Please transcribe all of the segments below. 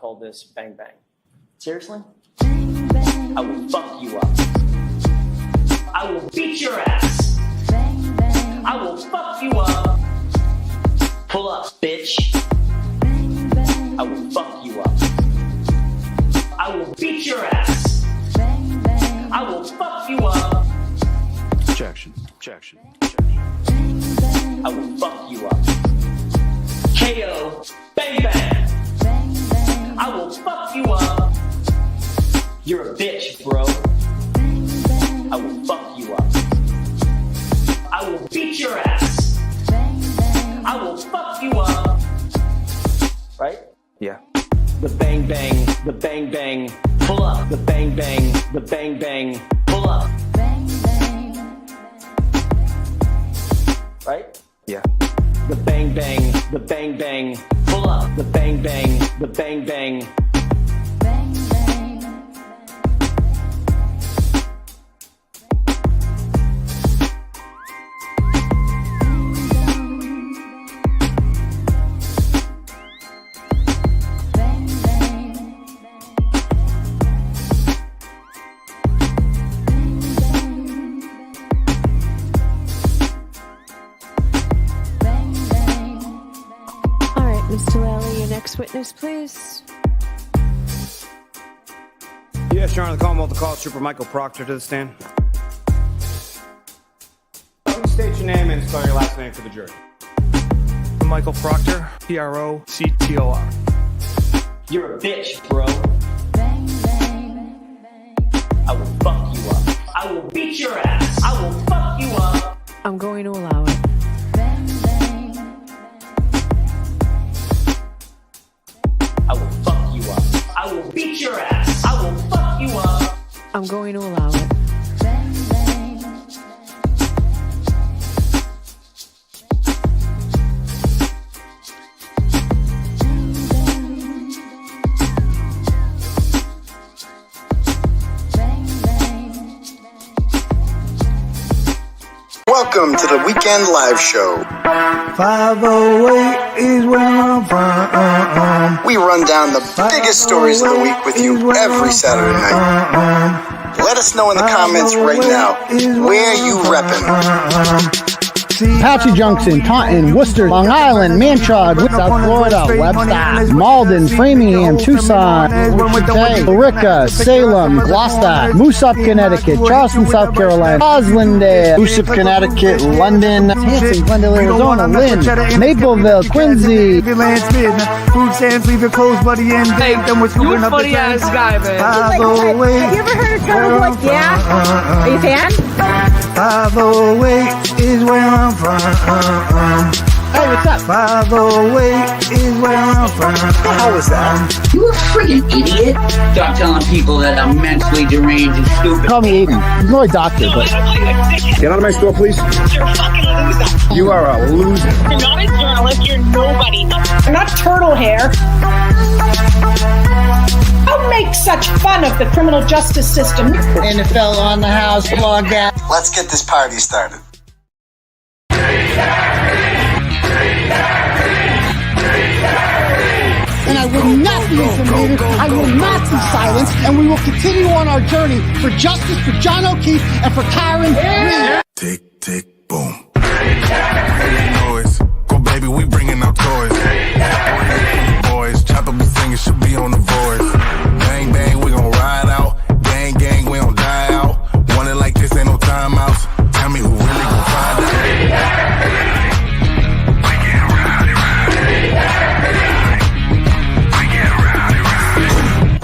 call this Bang Bang. Seriously? Bang, bang. I will fuck you up. I will beat your ass. Bang, bang. I will fuck you up. Pull up, bitch. Bang, bang. I will fuck you up. I will beat your ass. Bang, bang. I will fuck you up. Objection. Objection. Bang, bang. I will fuck you up. KO. Bang bang. Bang, bang. I will fuck you up. You're a bitch, bro. Bang, bang. I will fuck you up. I will beat your ass. Bang, bang. I will fuck you up. Right? Yeah. The bang bang, the bang bang, pull up. The bang bang, the bang bang, pull up. Bang, bang. Right? Yeah. The bang bang, the bang bang, pull up. The bang bang, the bang bang. Bang, bang. Bang, bang. Bang, bang. All right, Mr. Lally, your next witness, please. Yes, Your Honor, the Commonwealth calls Trooper Michael Proctor to the stand. Please state your name and spell your last name for the jury. Michael Proctor, Proctor. You're a bitch, bro. Bang, bang. I will fuck you up. I will beat your ass. I will fuck you up. I'm going to allow it. Bang, bang. I will fuck you up. I will beat your ass. I will fuck you up. I'm going to allow it. Bang, bang. Bang, bang. Welcome to the Weekend Live Show. 508 is where I'm from. We run down the biggest stories of the week with you every Saturday night. Let us know in the comments right now where you reppin'. Apache Junction, Taunton, Worcester, Long Island, Mantrod, South Florida, Webster, Malden, Framingham, Tucson, Billerica, Salem, Gloucester, Moosop, Connecticut, Charleston, South Carolina, Roslindale, Moosop, Connecticut, London, Hanson, Glendale, Arizona, Lynn, Mapleville, Quincy. Food stands, leave it closed, buddy, and bake them with You a funny ass guy, man. Have you ever heard of Turtle Boy? Yeah? Are you a fan? 508 is where I'm from. Hey, what's up? 508 is where I'm from. How was that? You a freaking idiot. Stop telling people that I'm mentally deranged and stupid. Call me Aidan. I'm not a doctor, but... Get out of my store, please. You're a fucking loser. You are a loser. You're not a journalist. You're nobody. You're not turtle hair. Don't make such fun of the criminal justice system. NFL on the house, blog that. Let's get this party started. And I will not be intimidated. I will not be silenced. And we will continue on our journey for justice for John O'Keefe and for Karen Reed. Tick, tick, boom. Noise. Go, baby, we bringing our toys. Boys, chopper be singing, should be on the voice. Bang, bang, we gon' ride out. Gang, gang, we don't die out. Want it like this, ain't no timeouts. Tell me who really gon' find out.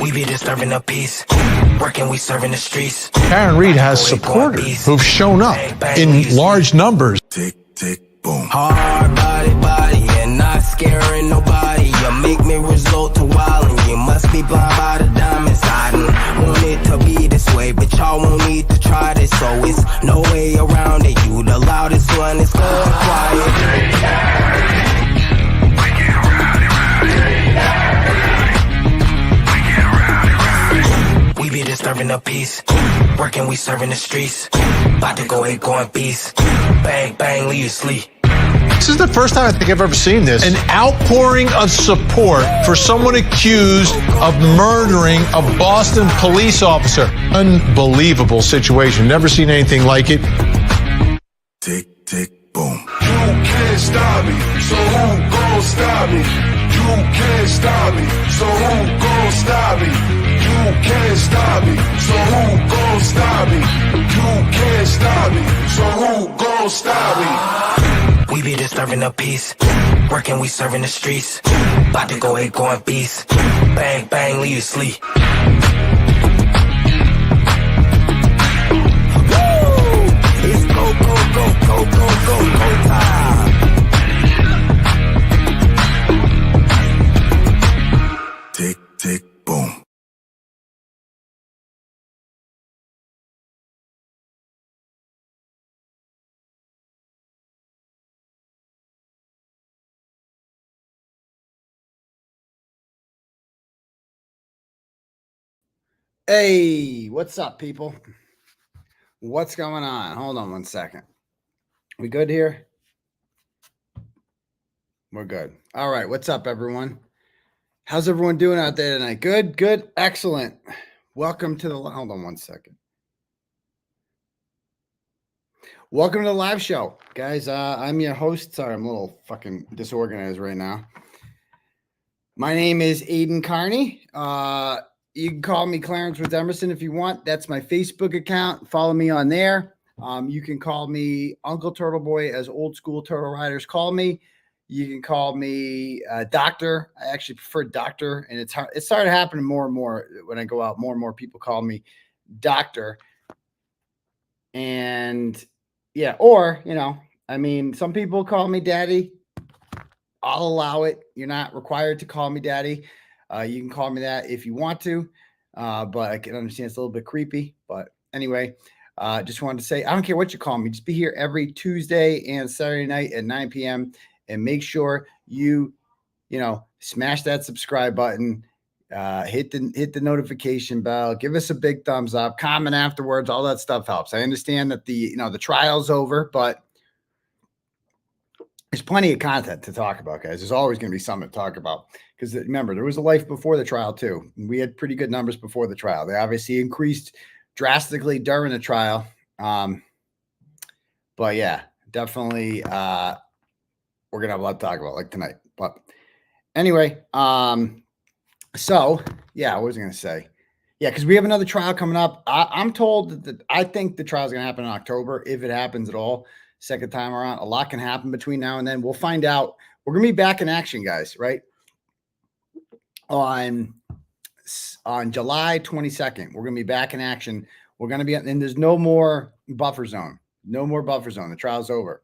We be disturbing the peace. Working, we serving the streets. Karen Reed has supporters who've shown up in large numbers. Tick, tick, boom. Hard body, and not scaring nobody. You make me resort to wildin'. You must be blind by the diamonds. I didn't want it to be this way, but y'all won't need to try this. So it's no way around it. You the loudest one, it's going quiet. We be disturbing the peace. Working, we serving the streets. About to go ahead, going beast. Bang, bang, leave you sleep. This is the first time I think I've ever seen this. An outpouring of support for someone accused of murdering a Boston police officer. Unbelievable situation. Never seen anything like it. Tick, tick, boom. You can't stop me, so who gon' stop me? You can't stop me, so who gon' stop me? You can't stop me, so who gon' stop me? You can't stop me, so who gon' stop me? We be disturbing the peace. Working, we serving the streets. About to go 8 going beast. Bang, bang, leave you sleep. It's go, go, go, go, go, go, go time. Tick, tick, boom. Hey, what's up, people? What's going on? Hold on one second. We good here? We're good. All right. What's up, everyone? How's everyone doing out there tonight? Good, good, excellent. Welcome to the, hold on one second. Welcome to the live show, guys. I'm your host. Sorry, I'm a little fucking disorganized right now. My name is Aidan Kearney. You can call me Clarence with Emerson if you want. That's my Facebook account. Follow me on there. You can call me Uncle Turtle Boy, as old school turtle riders call me. You can call me Doctor. I actually prefer Doctor, and it's hard. It started happening more and more when I go out. More and more people call me Doctor. And yeah, or I mean, some people call me Daddy. I'll allow it. You're not required to call me Daddy. You can call me that if you want to, but I can understand it's a little bit creepy. But anyway, just wanted to say, I don't care what you call me. Just be here every Tuesday and Saturday night at 9 p.m. and make sure you smash that subscribe button, hit the notification bell, give us a big thumbs up, comment afterwards. All that stuff helps. I understand that the trial's over, but there's plenty of content to talk about, guys. There's always going to be something to talk about because remember, there was a life before the trial too. We had pretty good numbers before the trial. They obviously increased drastically during the trial. But yeah, definitely we're going to have a lot to talk about like tonight. But anyway, so yeah, what was I going to say? Yeah, because we have another trial coming up. I'm told that I think the trial is going to happen in October, if it happens at all. Second time around, a lot can happen between now and then. We'll find out. We're gonna be back in action, guys. Right on July 22nd, we're gonna be back in action. We're gonna be, and there's no more buffer zone. No more buffer zone. The trial's over.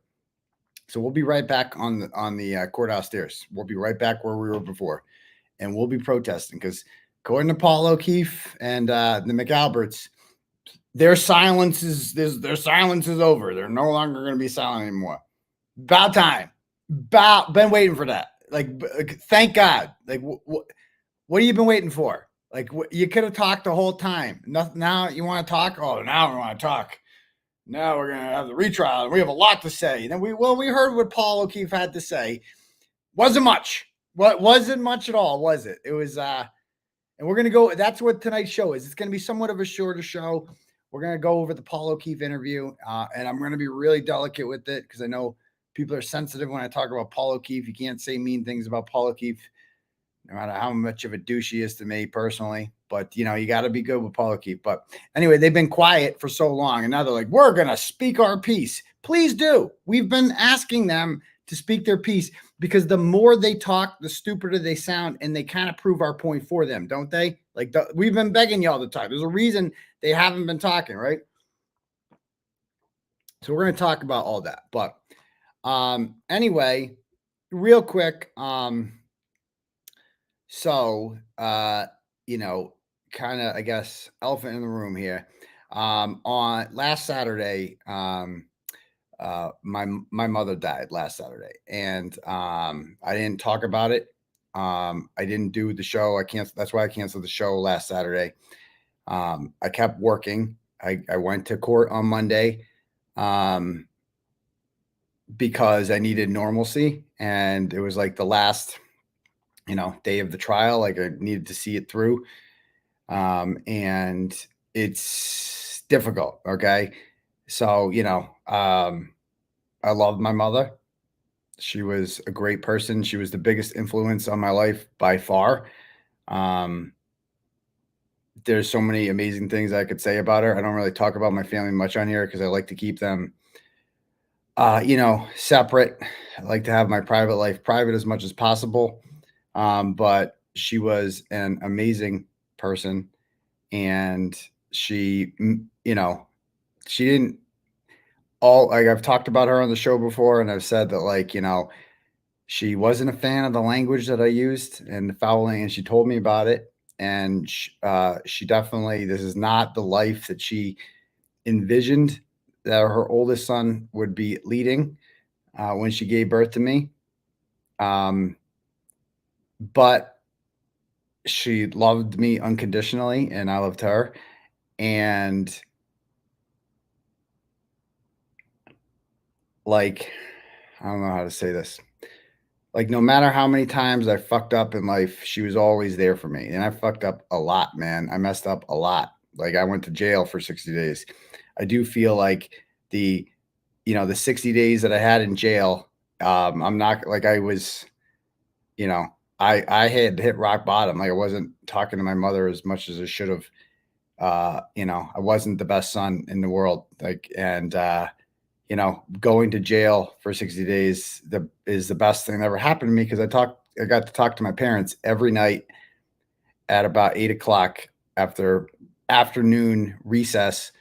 So we'll be right back on the courthouse stairs. We'll be right back where we were before, and we'll be protesting because, according to Paul O'Keefe and the McAlberts, their silence is over. They're no longer going to be silent anymore. About time. Been waiting for that. Like thank God. Like, what have you been waiting for? Like, you could have talked the whole time. Now you want to talk? Oh, now we want to talk. Now we're going to have the retrial. We have a lot to say. And then we heard what Paul O'Keefe had to say. Wasn't much. What wasn't much at all, was it? It was, and we're going to go. That's what tonight's show is. It's going to be somewhat of a shorter show. We're going to go over the Paul O'Keefe interview, and I'm going to be really delicate with it because I know people are sensitive when I talk about Paul O'Keefe. You can't say mean things about Paul O'Keefe, no matter how much of a douche he is to me personally. But, you got to be good with Paul O'Keefe. But anyway, they've been quiet for so long, and now they're like, we're going to speak our piece. Please do. We've been asking them to speak their piece because the more they talk, the stupider they sound, and they kind of prove our point for them, don't they? Like we've been begging y'all to talk. There's a reason they haven't been talking, right? So we're going to talk about all that. But anyway, real quick, so kind of, I guess, elephant in the room here. On last Saturday, my mother died last Saturday, and I didn't talk about it. I didn't do the show. I canceled. That's why I canceled the show last Saturday. I kept working. I went to court on Monday. because I needed normalcy, and it was like the last, day of the trial. Like I needed to see it through. And it's difficult. Okay. So, I loved my mother. She was a great person. She was the biggest influence on my life by far. There's so many amazing things I could say about her. I don't really talk about my family much on here because I like to keep them, separate. I like to have my private life private as much as possible. But she was an amazing person, and she, she didn't like I've talked about her on the show before, and I've said that she wasn't a fan of the language that I used and the fouling, and she told me about it. And she definitely, this is not the life that she envisioned that her oldest son would be leading when she gave birth to me. But she loved me unconditionally, and I loved her. And I don't know how to say this. No matter how many times I fucked up in life, she was always there for me. And I fucked up a lot, man. I messed up a lot. I went to jail for 60 days. I do feel like the 60 days that I had in jail, I'm not I was, I had hit rock bottom. I wasn't talking to my mother as much as I should have. I wasn't the best son in the world. Going to jail for 60 days is the best thing that ever happened to me, because I got to talk to my parents every night at about 8:00 after afternoon recess.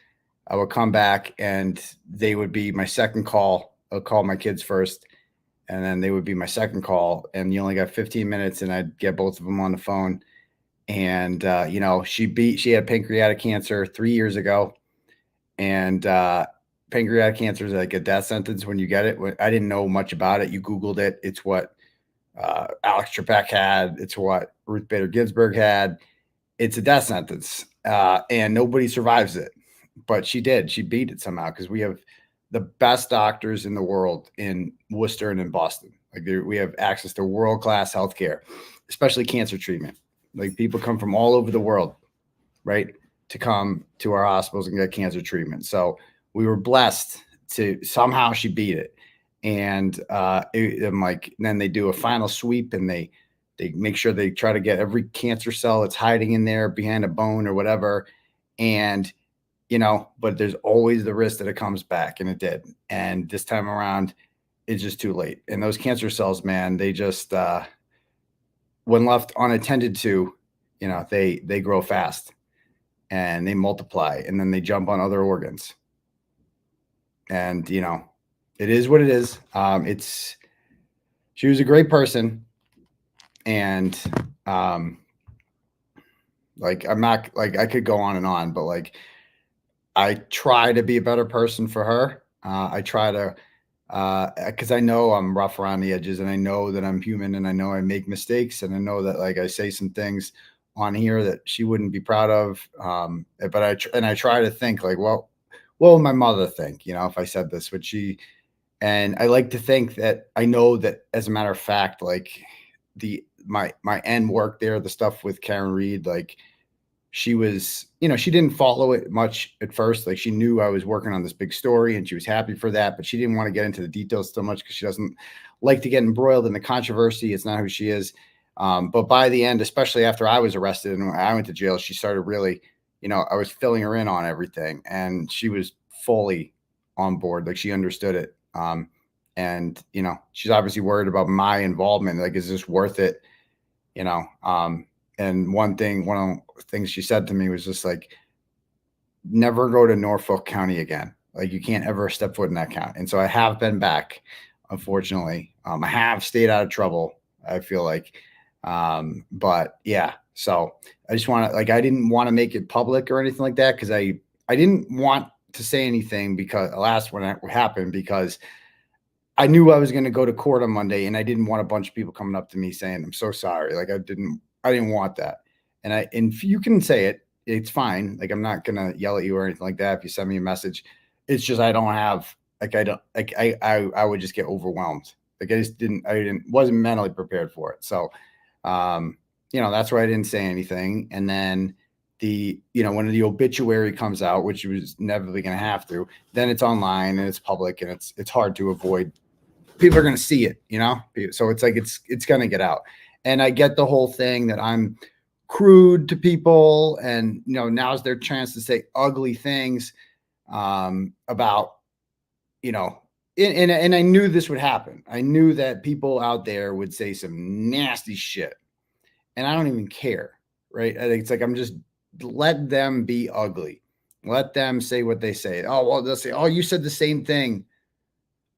I would come back and they would be my second call. I'll call my kids first, and then they would be my second call. And you only got 15 minutes, and I'd get both of them on the phone. And, she had pancreatic cancer 3 years ago. And, pancreatic cancer is like a death sentence when you get it. I didn't know much about it. You Googled it. It's what Alex Trebek had. It's what Ruth Bader Ginsburg had. It's a death sentence, and nobody survives it. But she did. She beat it somehow, because we have the best doctors in the world in Worcester and in Boston. We have access to world-class healthcare, especially cancer treatment. People come from all over the world, right, to come to our hospitals and get cancer treatment. So we were blessed to somehow she beat it. And then they do a final sweep, and they make sure they try to get every cancer cell that's hiding in there behind a bone or whatever. And, but there's always the risk that it comes back, and it did. And this time around, it's just too late. And those cancer cells, man, they just, when left unattended to, they grow fast and they multiply, and then they jump on other organs. And, it is what it is. She was a great person. And, I'm not I could go on and on, but I try to be a better person for her. I try to, because I know I'm rough around the edges, and I know that I'm human, and I know I make mistakes, and I know that I say some things on here that she wouldn't be proud of. But I try to think what will my mother think, if I said this, would she? And I like to think that I know that, as a matter of fact, my end work there, the stuff with Karen Reed, she was, she didn't follow it much at first. She knew I was working on this big story, and she was happy for that, but she didn't want to get into the details so much, because she doesn't like to get embroiled in the controversy. It's not who she is. But by the end, especially after I was arrested and I went to jail, she started really, I was filling her in on everything, and she was fully on board. She understood it. And, she's obviously worried about my involvement. Is this worth it? And one of the things she said to me was just never go to Norfolk County again. You can't ever step foot in that county. And so I have been back, unfortunately. I have stayed out of trouble, I feel like. But yeah, so I just want to, I didn't want to make it public or anything like that, because I didn't want to say anything when it happened, because I knew I was going to go to court on Monday, and I didn't want a bunch of people coming up to me saying, "I'm so sorry." I didn't want that. And if you can say it, it's fine. I'm not going to yell at you or anything like that. If you send me a message, it's just, I don't have Like I would just get overwhelmed. Like I wasn't mentally prepared for it. So, that's why I didn't say anything. And then when the obituary comes out, which was inevitably going to have to, then it's online and it's public and it's hard to avoid. People are going to see it, so it's like, it's going to get out. And I get the whole thing that I'm crude to people, and now's their chance to say ugly things about and I knew this would happen. I knew that people out there would say some nasty shit, and I don't even care, right? I think it's like, I'm just, let them be ugly, let them say what they say. Oh well, they'll say, oh, you said the same thing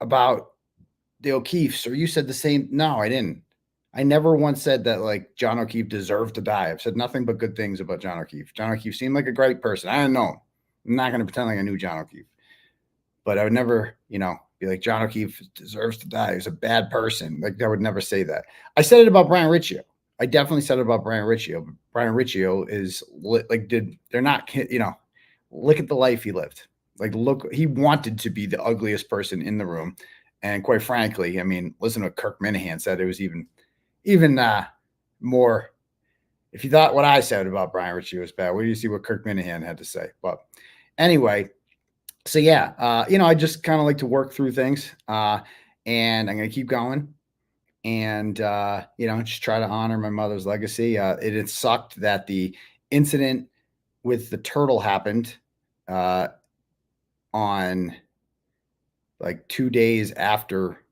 about the O'Keefes, or you said the same. No, I didn't. I never once said that like John O'Keefe deserved to die. I've said nothing but good things about John O'Keefe. John O'Keefe seemed like a great person. I don't know him. I'm not going to pretend like I knew John O'Keefe, but I would never, be like, John O'Keefe deserves to die. He's a bad person. Like, I would never say that. I said it about Brian Riccio. I definitely said it about Brian Riccio. But Brian Riccio is look at the life he lived. Like, look, he wanted to be the ugliest person in the room. And quite frankly, I mean, listen to what Kirk Minahan said. It was even more. If you thought what I said about Brian Riccio was bad, wait do you see what Kirk Minahan had to say? But anyway, so yeah, I just kind of like to work through things, and I'm going to keep going, and just try to honor my mother's legacy. It sucked that the incident with the turtle happened on like 2 days after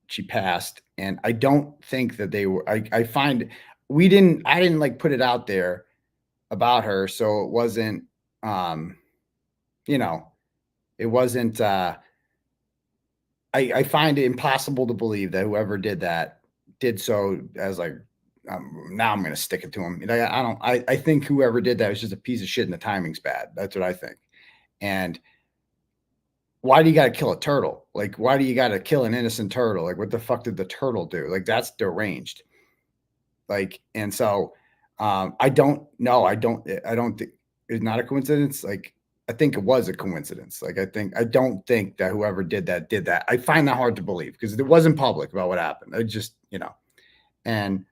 she passed. And I don't think that they were, I didn't like put it out there about her. So it wasn't, it wasn't, I find it impossible to believe that whoever did that did so as like, now I'm going to stick it to him. I think whoever did that was just a piece of shit and the timing's bad. That's what I think. And why do you got to kill a turtle? Like, why do you got to kill an innocent turtle? Like, what the fuck did the turtle do? Like, that's deranged. Like, and so, I don't know. I don't think it's not a coincidence. Like, I think it was a coincidence. Like, I don't think that whoever did that. I find that hard to believe because it wasn't public about what happened. I just, and,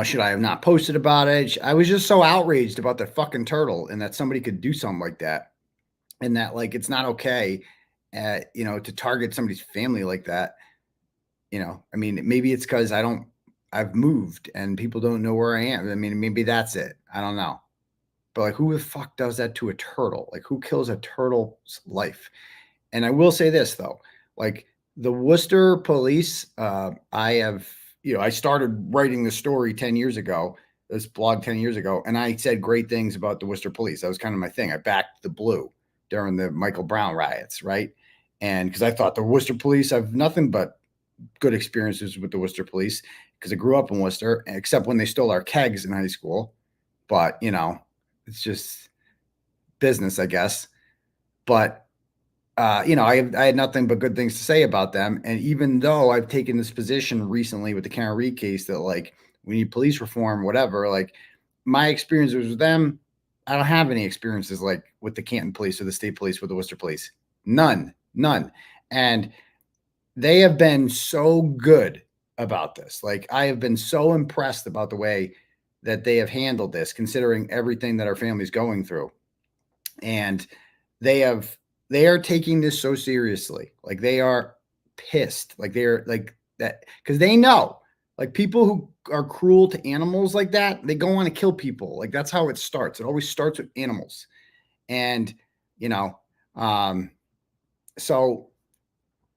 should I have not posted about it? I was just so outraged about the fucking turtle and that somebody could do something like that. And that, like, it's not okay, to target somebody's family like that. I mean, maybe it's because I've moved and people don't know where I am. I mean, maybe that's it. I don't know. But like, who the fuck does that to a turtle? Like, who kills a turtle's life? And I will say this though, like the Worcester police, I started writing the story 10 years ago, this blog 10 years ago, and I said great things about the Worcester police. That was kind of my thing. I backed the blue during the Michael Brown riots, right? And because I thought the Worcester police, I've nothing but good experiences with the Worcester police because I grew up in Worcester, except when they stole our kegs in high school. But, it's just business, I guess. But, I had nothing but good things to say about them. And even though I've taken this position recently with the Kearney case that like we need police reform, whatever, like my experiences with them, I don't have any experiences like with the Canton police or the state police with the Worcester police. None. And they have been so good about this. Like I have been so impressed about the way that they have handled this, considering everything that our family's going through. And they are taking this so seriously. Like they are pissed. Like they're like that because they know like people who are cruel to animals like that, they go on to kill people. Like that's how it starts. It always starts with animals. And, so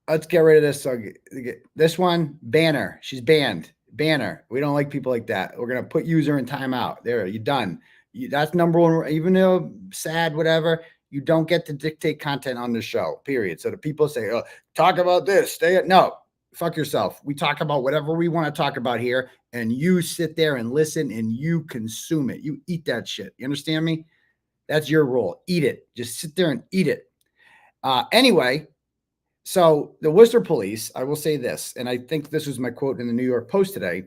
let's get rid of this. So this one, Banner, she's banned. Banner. We don't like people like that. We're going to put user in timeout. There, you're done. That's number one. Even though sad, whatever, you don't get to dictate content on the show, period. So the people say, oh, talk about this. No, fuck yourself. We talk about whatever we want to talk about here. And you sit there and listen and you consume it. You eat that shit. You understand me? That's your role. Eat it. Just sit there and eat it. Anyway, so the Worcester police, I will say this, and I think this was my quote in the New York Post today,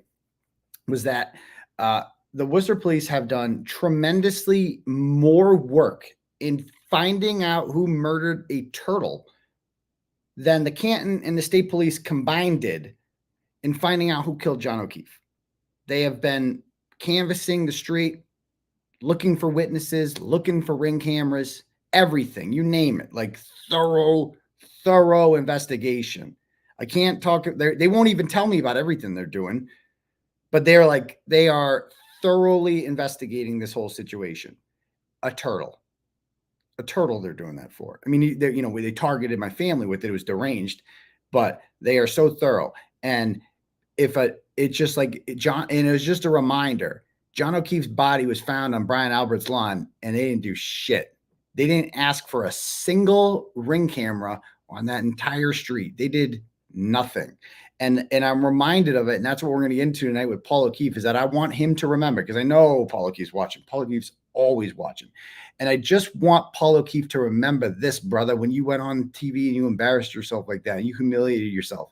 was that the Worcester police have done tremendously more work in finding out who murdered a turtle than the Canton and the state police combined did in finding out who killed John O'Keefe. They have been canvassing the street, looking for witnesses, looking for ring cameras, everything, you name it, like thorough investigation. I can't talk. They won't even tell me about everything they're doing, but they are thoroughly investigating this whole situation. A turtle they're doing that for. I mean, they targeted my family with it. It was deranged, but they are so thorough. And it's just like John, and it was just a reminder, John O'Keefe's body was found on Brian Albert's lawn and they didn't do shit. They didn't ask for a single ring camera on that entire street. They did nothing. And I'm reminded of it. And that's what we're going to get into tonight with Paul O'Keefe, is that I want him to remember, because I know Paul O'Keefe's watching. Paul O'Keefe's always watching. And I just want Paul O'Keefe to remember this, brother, when you went on TV and you embarrassed yourself like that and you humiliated yourself,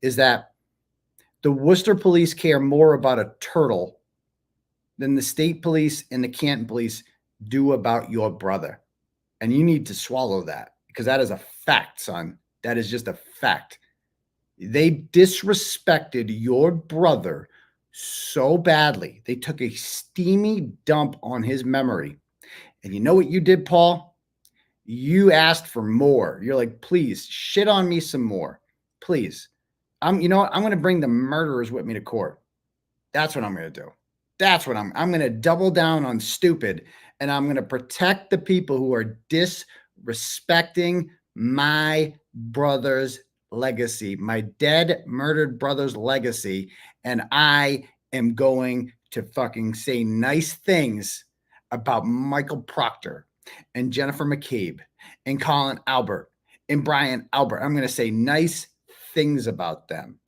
is that the Worcester police care more about a turtle than the state police and the Canton police do about your brother. And you need to swallow that, because that is a fact, son. That is just a fact. They disrespected your brother so badly. They took a steamy dump on his memory. And you know what you did, Paul? You asked for more. You're like, please shit on me some more. Please. You know what? I'm going to bring the murderers with me to court. That's what I'm going to do. That's what I'm going to double down on stupid. And I'm going to protect the people who are disrespecting my brother's legacy, my dead, murdered brother's legacy. And I am going to fucking say nice things about Michael Proctor and Jennifer McCabe and Colin Albert and Brian Albert. I'm going to say nice things about them.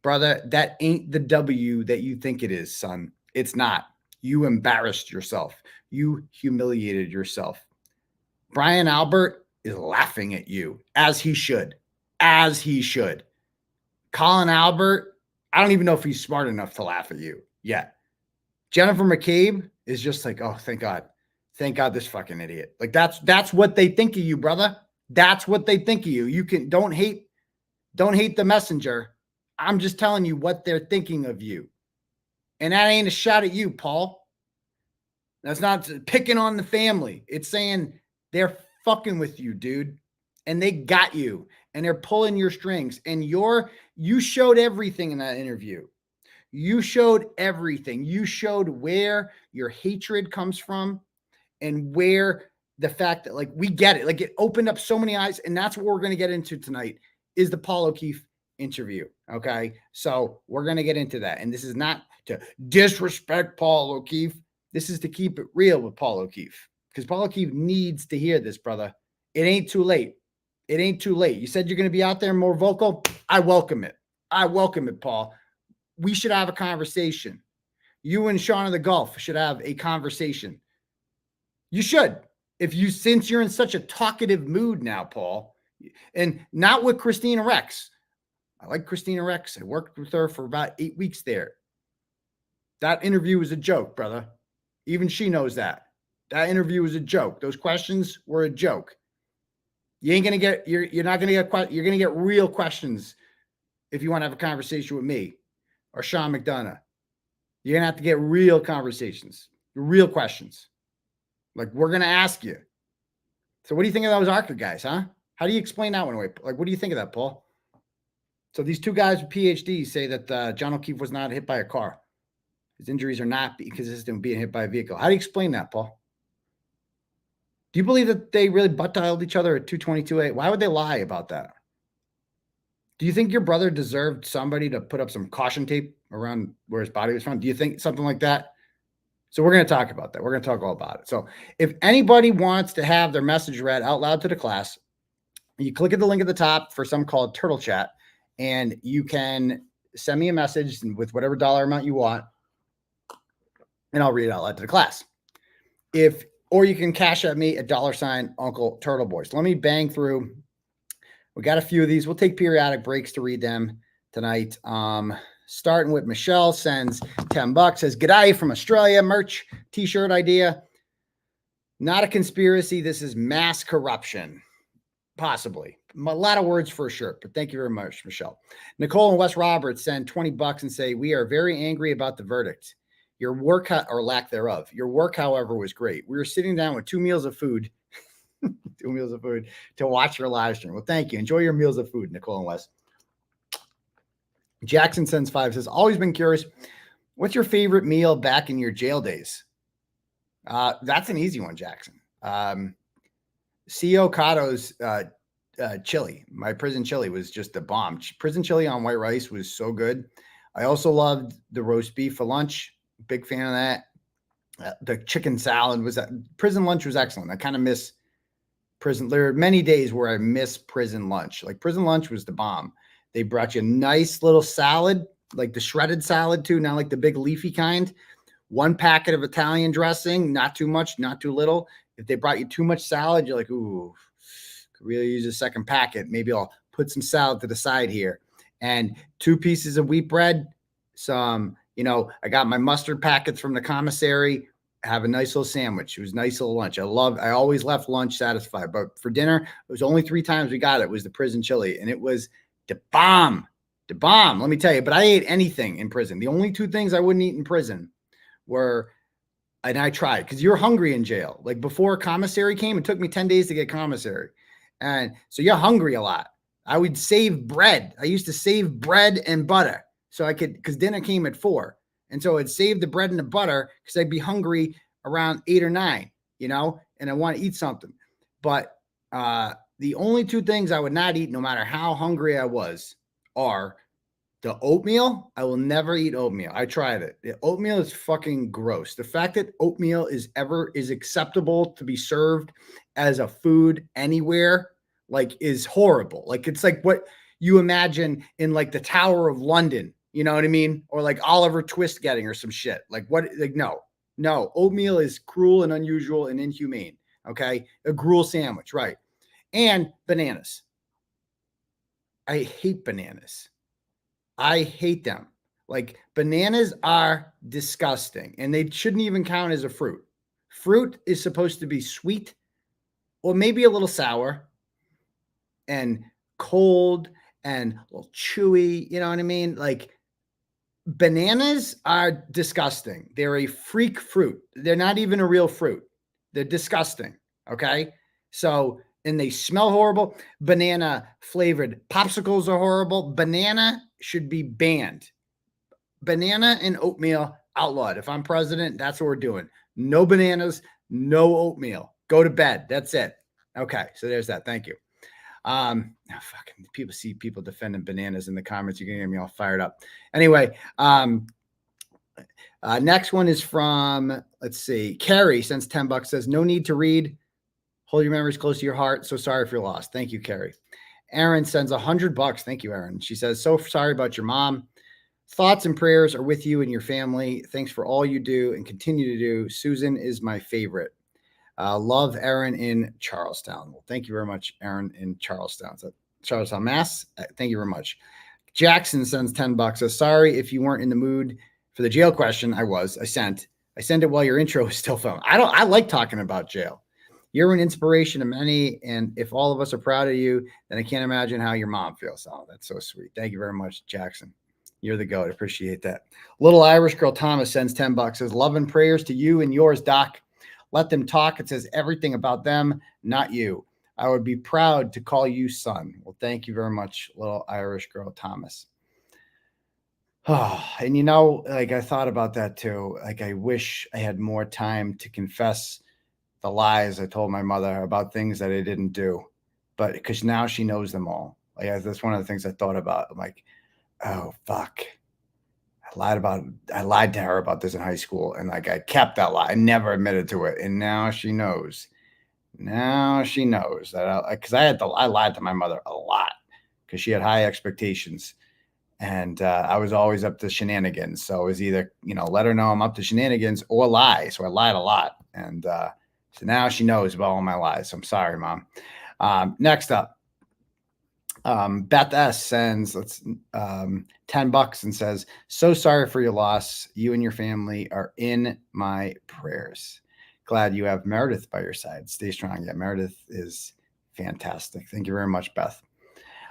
Brother, that ain't the W that you think it is, son. It's not. You embarrassed yourself. You humiliated yourself. Brian Albert is laughing at you, as he should. As he should. Colin Albert, I don't even know if he's smart enough to laugh at you yet. Jennifer McCabe is just like, oh, thank God. Thank God this fucking idiot. Like that's what they think of you, brother. That's what they think of you. You can don't hate the messenger. I'm just telling you what they're thinking of you. And that ain't a shot at you, Paul. That's not picking on the family. It's saying they're fucking with you, dude. And they got you. And they're pulling your strings. And you showed everything in that interview. You showed everything. You showed where your hatred comes from and where the fact that, like, we get it. Like, it opened up so many eyes. And that's what we're going to get into tonight, is the Paul O'Keefe interview. Okay. So we're going to get into that. And this is not to disrespect Paul O'Keefe. This is to keep it real with Paul O'Keefe, because Paul O'Keefe needs to hear this, brother. It ain't too late. It ain't too late. You said you're going to be out there more vocal. I welcome it. I welcome it, Paul. We should have a conversation. You and Sean of the Gulf should have a conversation. You should. Since you're in such a talkative mood now, Paul, and not with Kristina Rex. I like Kristina Rex. I worked with her for about 8 weeks there. That interview was a joke, brother. Even she knows that. That interview was a joke. Those questions were a joke. You're not going to get, you're going to get real questions if you want to have a conversation with me or Sean McDonough. You're going to have to get real conversations, real questions. Like, we're going to ask you. So what do you think of those ARCA guys, huh? How do you explain that one away? Like, what do you think of that, Paul? So these two guys with PhDs say that John O'Keefe was not hit by a car. His injuries are not consistent with being hit by a vehicle. How do you explain that, Paul? Do you believe that they really butt-dialed each other at 222A? Why would they lie about that? Do you think your brother deserved somebody to put up some caution tape around where his body was found? Do you think something like that? So we're going to talk about that. We're going to talk all about it. So if anybody wants to have their message read out loud to the class, you click at the link at the top for something called Turtle Chat, and you can send me a message with whatever dollar amount you want, and I'll read it out loud to the class. Or you can cash at me at $ Uncle Turtle Boy. So let me bang through. We got a few of these. We'll take periodic breaks to read them tonight. Starting with Michelle, sends $10, says, "G'day from Australia, merch, t-shirt idea." Not a conspiracy. This is mass corruption. Possibly. A lot of words for sure, but thank you very much, Michelle. Nicole and Wes Roberts send $20 and say, we are very angry about the verdict. Your work or lack thereof. Your work, however, was great. We were sitting down with 2 meals of food, 2 meals of food to watch your live stream. Well, thank you. Enjoy your meals of food, Nicole and Wes. Jackson sends 5, says, always been curious. What's your favorite meal back in your jail days? That's an easy one, Jackson. C.O. Cotto's chili, my prison chili was just a bomb. Prison chili on white rice was so good. I also loved the roast beef for lunch. Big fan of that. The chicken salad was prison lunch was excellent. I kind of miss prison. There are many days where I miss prison lunch. Like prison lunch was the bomb. They brought you a nice little salad, like the shredded salad too, not like the big leafy kind. 1 packet of Italian dressing, not too much, not too little. If they brought you too much salad, you're like, ooh, could really use a second packet. Maybe I'll put some salad to the side here. And 2 pieces of wheat bread, some, I got my mustard packets from the commissary, have a nice little sandwich. It was a nice little lunch. I always left lunch satisfied. But for dinner, it was only 3 times we got it. It was the prison chili. And it was the bomb. The bomb, let me tell you. But I ate anything in prison. The only 2 things I wouldn't eat in prison were, and I tried, because you're hungry in jail. Like before commissary came, it took me 10 days to get commissary. And so you're hungry a lot. I would save bread. I used to save bread and butter so I could, because dinner came at 4. And so I'd save the bread and the butter because I'd be hungry around 8 or 9, and I want to eat something. But the only 2 things I would not eat, no matter how hungry I was, are the oatmeal. I will never eat oatmeal. I tried it. The oatmeal is fucking gross. The fact that oatmeal is acceptable to be served as a food anywhere, like, is horrible. Like, it's like what you imagine in like the Tower of London, you know what I mean? Or like Oliver Twist getting or some shit. Like what? Like, no, oatmeal is cruel and unusual and inhumane. Okay. A gruel sandwich. Right. And bananas. I hate bananas. I hate them. Like, bananas are disgusting and they shouldn't even count as a fruit. Fruit is supposed to be sweet or maybe a little sour and cold and a little chewy. You know what I mean? Like, bananas are disgusting. They're a freak fruit. They're not even a real fruit. They're disgusting. Okay. So, and they smell horrible. Banana flavored popsicles are horrible. Banana should be banned. Banana and oatmeal outlawed. If I'm president, that's what we're doing. No bananas, no oatmeal. Go to bed. That's it. Okay. So there's that. Thank you. Fucking people defending bananas in the comments. You're going to get me all fired up. Anyway, next one is from, let's see, Carrie sends $10, says, no need to read. Hold your memories close to your heart. So sorry for your loss. Thank you, Carrie. Aaron sends $100. Thank you, Aaron. She says, so sorry about your mom. Thoughts and prayers are with you and your family. Thanks for all you do and continue to do. Susan is my favorite. Love, Aaron in Charlestown. Well, thank you very much, Aaron in Charlestown. So, Charlestown, Mass. Thank you very much. Jackson sends $10. Says, sorry if you weren't in the mood for the jail question. I sent it while your intro was still filmed. I like talking about jail. You're an inspiration to many, and if all of us are proud of you, then I can't imagine how your mom feels. Oh, that's so sweet. Thank you very much, Jackson. You're the GOAT. I appreciate that. Little Irish girl Thomas sends $10. Says, love and prayers to you and yours, Doc. Let them talk. It says everything about them, not you. I would be proud to call you son. Well, thank you very much, little Irish girl Thomas. Oh, and like I thought about that too. Like, I wish I had more time to confess the lies I told my mother about things that I didn't do, but because now she knows them all. Like, that's one of the things I thought about. I'm like, oh, fuck. I lied to her about this in high school. And like, I kept that lie. I never admitted to it. And now she knows. Now she knows that because I lied to my mother a lot because she had high expectations. And I was always up to shenanigans. So it was either, let her know I'm up to shenanigans or lie. So I lied a lot. And so now she knows about all my lies. So I'm sorry, Mom. Next up, Beth S sends $10 and says, so sorry for your loss. You and your family are in my prayers. glad you have Meredith by your side. Stay strong. Yeah, Meredith is fantastic. Thank you very much, Beth.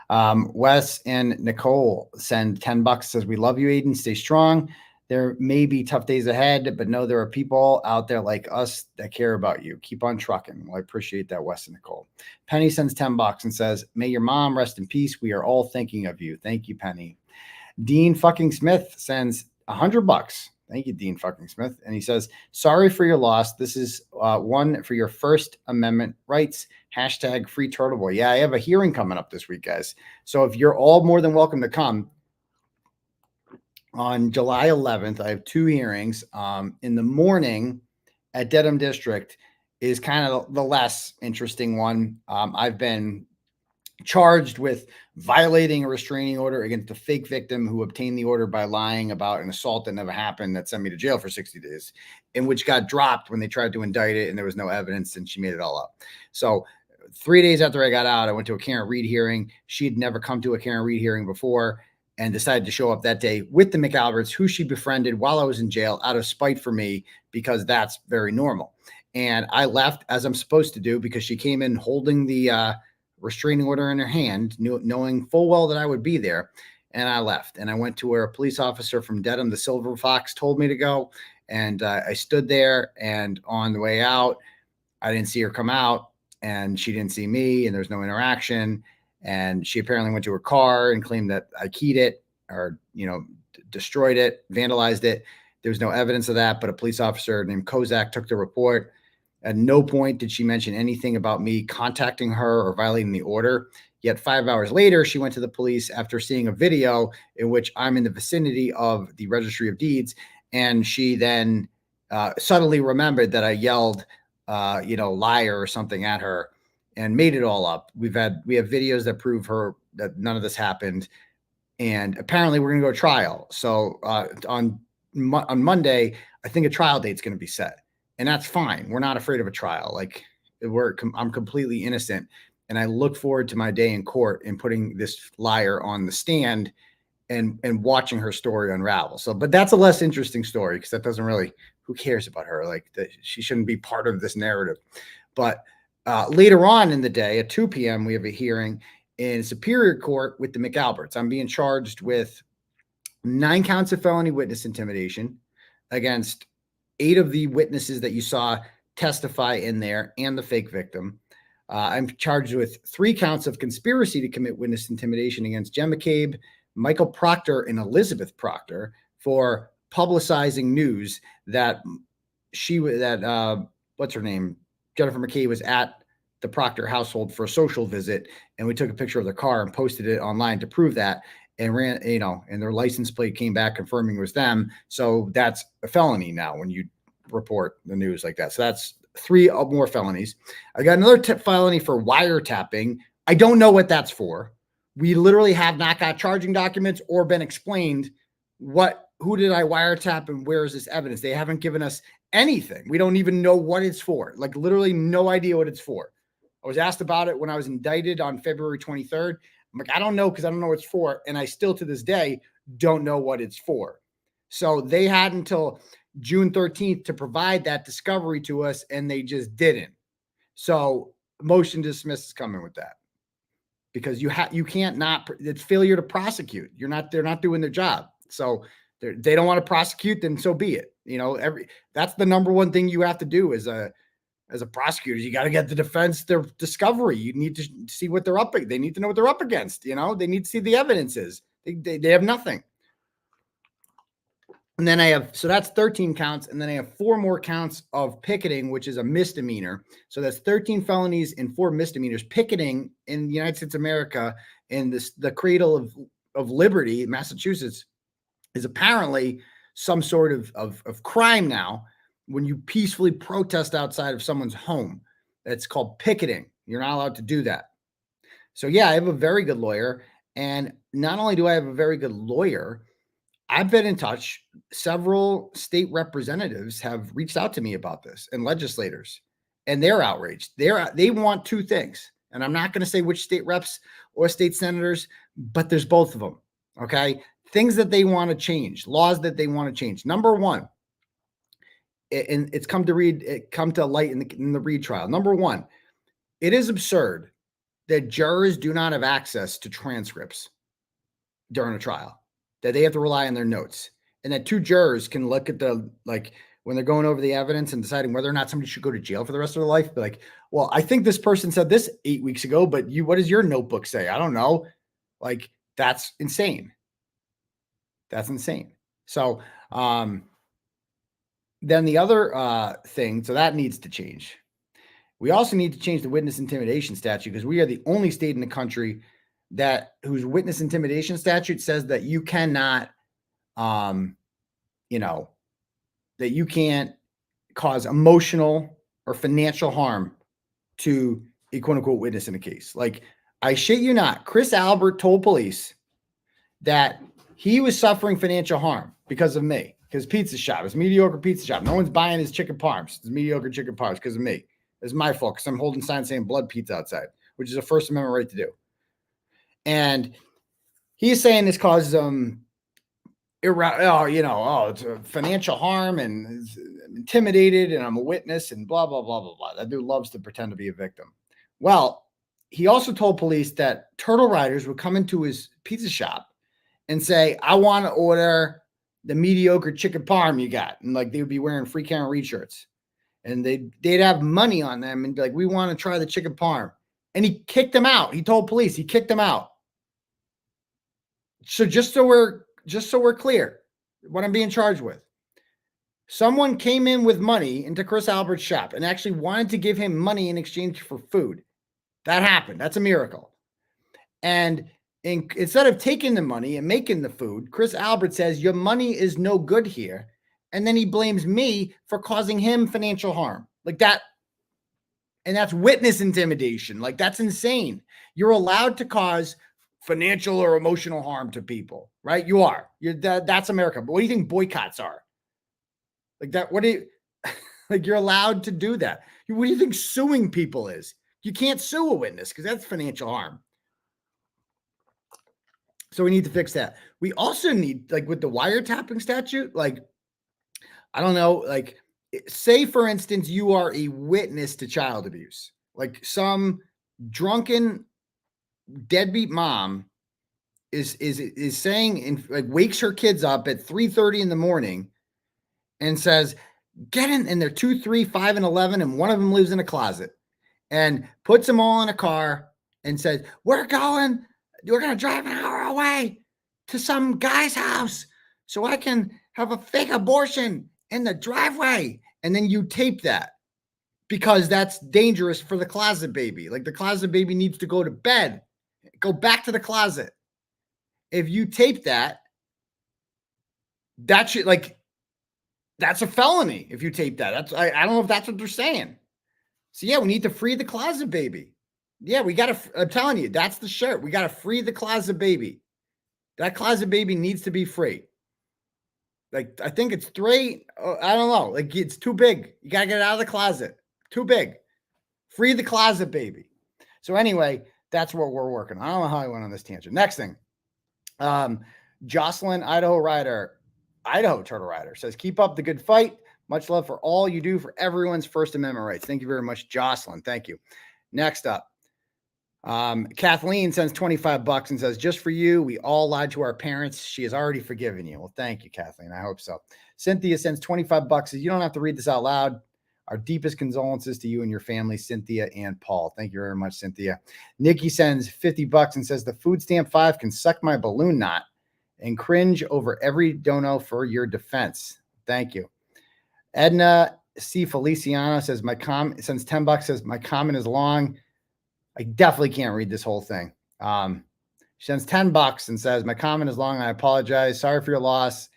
Wes and Nicole send $10. Says, we love you, Aidan. Stay strong. There may be tough days ahead, but know there are people out there like us that care about you. Keep on trucking. Well, I appreciate that, Wes and Nicole. Penny sends $10 and says, may your mom rest in peace. We are all thinking of you. Thank you, Penny. Dean fucking Smith sends $100. Thank you, Dean fucking Smith. And he says, sorry for your loss. This is one for your First Amendment rights. Hashtag free Turtle Boy. Yeah, I have a hearing coming up this week, guys. So if you're all more than welcome to come, on July 11th, I have 2 hearings. In the morning at Dedham District is kind of the less interesting one. I've been charged with violating a restraining order against a fake victim who obtained the order by lying about an assault that never happened that sent me to jail for 60 days, and which got dropped when they tried to indict it and there was no evidence and she made it all up. So 3 days after I got out, I went to a Karen Reed hearing. She had never come to a Karen Reed hearing before and decided to show up that day with the McAlberts, who she befriended while I was in jail out of spite for me, because that's very normal. And I left as I'm supposed to do because she came in holding the restraining order in her hand, knowing full well that I would be there. And I left and I went to where a police officer from Dedham, the Silver Fox, told me to go. And I stood there, and on the way out, I didn't see her come out and she didn't see me, and there's no interaction. And she apparently went to her car and claimed that I keyed it or, destroyed it, vandalized it. There was no evidence of that, but a police officer named Kozak took the report. At no point did she mention anything about me contacting her or violating the order. Yet 5 hours later, she went to the police after seeing a video in which I'm in the vicinity of the Registry of Deeds. And she then suddenly remembered that I yelled, liar or something at her and made it all up. We have videos that prove that none of this happened. And apparently we're going to go to trial. So on Monday, I think a trial date's going to be set. And that's fine. We're not afraid of a trial. I'm completely innocent. And I look forward to my day in court and putting this liar on the stand and watching her story unravel. So, but that's a less interesting story because that doesn't really, who cares about her? She shouldn't be part of this narrative. But later on in the day at 2 p.m., we have a hearing in Superior Court with the McAlberts. I'm being charged with 9 counts of felony witness intimidation against 8 of the witnesses that you saw testify in there and the fake victim. I'm charged with 3 counts of conspiracy to commit witness intimidation against Jen McCabe, Michael Proctor, and Elizabeth Proctor for publicizing news that what's her name? Jennifer McCabe was at the Proctor household for a social visit, and we took a picture of their car and posted it online to prove that, and ran, and their license plate came back confirming it was them. So that's a felony now when you report the news like that. So that's 3 more felonies. I got another felony for wiretapping. I don't know what that's for. We literally have not got charging documents or been explained who did I wiretap and where is this evidence? They haven't given us anything. We don't even know what it's for. Literally no idea what it's for. I was asked about it when I was indicted on February 23rd. I'm like, I don't know, because I don't know what it's for. And I still to this day don't know what it's for. So they had until June 13th to provide that discovery to us, and they just didn't. So motion to dismiss is coming with that, because it's failure to prosecute. They're not doing their job. So they don't want to prosecute, then so be it. That's the number one thing you have to do as a prosecutor. You got to get the defense their discovery. You need to see what they're up against. They need to know what they're up against. They need to see the evidences. They have nothing. And then so that's 13 counts. And then I have 4 more counts of picketing, which is a misdemeanor. So that's 13 felonies and 4 misdemeanors. Picketing in the United States of America, in the cradle of liberty, Massachusetts, is apparently some sort of crime now. When you peacefully protest outside of someone's home, it's called picketing. You're not allowed to do that. So yeah, I have a very good lawyer. And not only do I have a very good lawyer, I've been in touch. Several state representatives have reached out to me about this, and legislators, and they're outraged. They want 2 things. And I'm not going to say which state reps or state senators, but there's both of them. Okay. Things that they want to change, laws that they want to change. Number 1, and it's come to light in the Reed trial. Number one, it is absurd that jurors do not have access to transcripts during a trial, that they have to rely on their notes, and that two jurors can look at when they're going over the evidence and deciding whether or not somebody should go to jail for the rest of their life. Be like, well, I think this person said this 8 weeks ago, but what does your notebook say? I don't know. Like, that's insane. That's insane. So, then the other thing, so that needs to change. We also need to change the witness intimidation statute, because we are the only state in the country whose witness intimidation statute says that you cannot, that you can't cause emotional or financial harm to a quote unquote witness in a case. Like, I shit you not, Chris Albert told police that he was suffering financial harm because of me, because pizza shop, it's mediocre pizza shop. No one's buying his chicken parms. It's mediocre chicken parms because of me. It's my fault because I'm holding signs saying blood pizza outside, which is a First Amendment right to do. And he's saying this causes it's a financial harm and is intimidated, and I'm a witness and blah, blah, blah, blah, blah. That dude loves to pretend to be a victim. Well, he also told police that turtle riders would come into his pizza shop and say, I want to order the mediocre chicken parm you got. And like, they would be wearing Free Karen Reed shirts, and they'd have money on them and be like, we want to try the chicken parm. And he kicked them out. He told police he kicked them out. So just so we're clear what I'm being charged with. Someone came in with money into Chris Albert's shop and actually wanted to give him money in exchange for food. That happened. That's a miracle. And instead of taking the money and making the food, Chris Albert says, your money is no good here. And then he blames me for causing him financial harm. Like that. And that's witness intimidation. Like, that's insane. You're allowed to cause financial or emotional harm to people, right? You are. That's America. But what do you think boycotts are? Like that, like, you're allowed to do that. What do you think suing people is? You can't sue a witness because that's financial harm. So we need to fix that. We also need, like, with the wiretapping statute, like, I don't know, like, say for instance, you are a witness to child abuse, like some drunken deadbeat mom is saying, like, wakes her kids up at 3:30 in the morning and says, get in, and they're 2, 3, 5, and 11, and one of them lives in a closet, and puts them all in a car and says, we're going to drive an hour away to some guy's house so I can have a fake abortion in the driveway. And then you tape that because that's dangerous for the closet baby. Like, the closet baby needs to go to bed, go back to the closet. If you tape that, that should, like, that's a felony. If you tape that, I don't know if that's what they're saying. So yeah, we need to free the closet baby. Yeah, we got to, I'm telling you, that's the shirt. We got to free the closet baby. That closet baby needs to be free. Like, I think it's 3. I don't know. Like, it's too big. You got to get it out of the closet. Too big. Free the closet baby. So anyway, that's what we're working on. I don't know how I went on this tangent. Next thing. Jocelyn, Idaho Turtle Rider says, keep up the good fight. Much love for all you do for everyone's First Amendment rights. Thank you very much, Jocelyn. Thank you. Next up. Kathleen sends $25 and says, just for you, we all lied to our parents. She has already forgiven you. Well, thank you, Kathleen. I hope so. Cynthia sends $25. Says, you don't have to read this out loud. Our deepest condolences to you and your family, Cynthia and Paul. Thank you very much, Cynthia. Nikki sends $50 and says, the food stamp 5 can suck my balloon knot and cringe over every dono for your defense. Thank you. Edna C. Feliciano says, sends $10, says, my comment is long. I definitely can't read this whole thing. She sends $10 and says, my comment is long. I apologize. Sorry for your loss.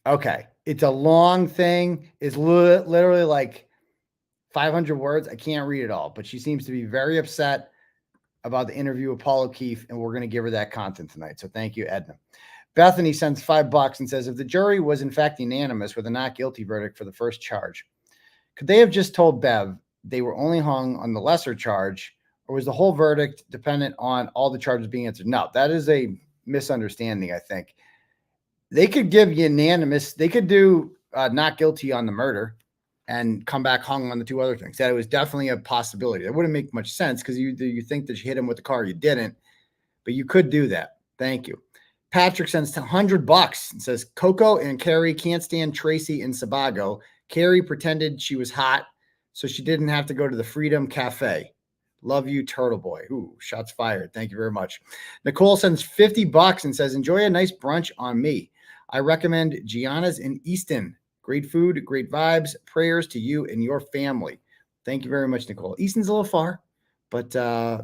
Okay. It's a long thing. It's literally like 500 words. I can't read it all, but she seems to be very upset about the interview with Paul O'Keefe, and we're going to give her that content tonight. So thank you, Edna. Bethany sends $5 and says, if the jury was in fact unanimous with a not guilty verdict for the first charge, could they have just told Bev they were only hung on the lesser charge, or was the whole verdict dependent on all the charges being answered? No, that is a misunderstanding, I think. They could give unanimous. They could do not guilty on the murder and come back hung on the 2 other things. That it was definitely a possibility. That wouldn't make much sense because you think that you hit him with the car, you didn't, but you could do that. Thank you. Patrick sends $100 and says Coco and Carrie can't stand Tracy in Sebago. Carrie pretended she was hot, so she didn't have to go to the Freedom Cafe. Love you, Turtle Boy. Ooh, shots fired. Thank you very much. Nicole sends $50 and says, enjoy a nice brunch on me. I recommend Gianna's in Easton. Great food, great vibes. Prayers to you and your family. Thank you very much, Nicole. Easton's a little far, but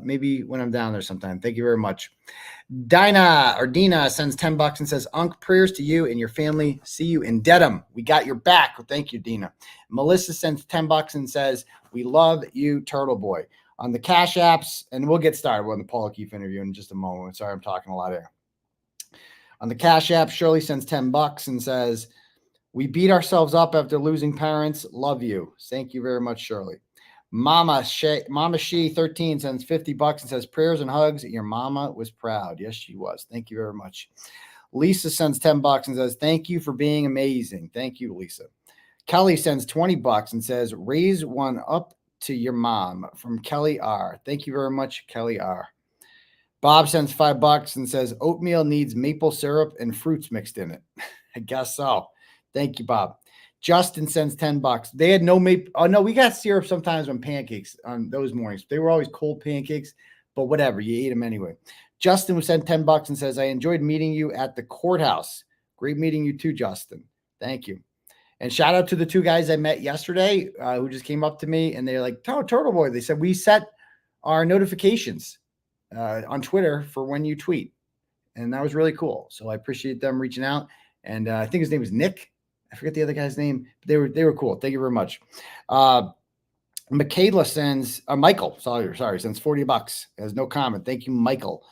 maybe when I'm down there sometime. Thank you very much. Dina sends $10 and says, Unc, prayers to you and your family. See you in Dedham. We got your back. Well, thank you, Dina. Melissa sends $10 and says, we love you, Turtle Boy. On the Cash Apps, and we'll get started on the Paul O'Keefe interview in just a moment. Sorry, I'm talking a lot here. On the Cash App, Shirley sends $10 and says, we beat ourselves up after losing parents. Love you. Thank you very much, Shirley. Mama She 13 sends $50 and says, prayers and hugs. Your mama was proud. Yes, she was. Thank you very much. Lisa sends $10 and says, thank you for being amazing. Thank you, Lisa. Kelly sends $20 and says, raise one up to your mom from Kelly R. Thank you very much, Kelly R. Bob sends $5 and says, oatmeal needs maple syrup and fruits mixed in it. I guess so. Thank you, Bob. Justin sends $10. They had no maple. Oh, no, we got syrup sometimes on pancakes on those mornings. They were always cold pancakes, but whatever. You ate them anyway. Justin was sent $10 and says, I enjoyed meeting you at the courthouse. Great meeting you too, Justin. Thank you. And shout out to the 2 guys I met yesterday who just came up to me and they're like, oh, Turtle Boy. They said, we set our notifications on Twitter for when you tweet. And that was really cool. So I appreciate them reaching out. And I think his name was Nick. I forget the other guy's name. But they were cool. Thank you very much. Michaela sends Michael. Sorry, sends $40. Has no comment. Thank you, Michael.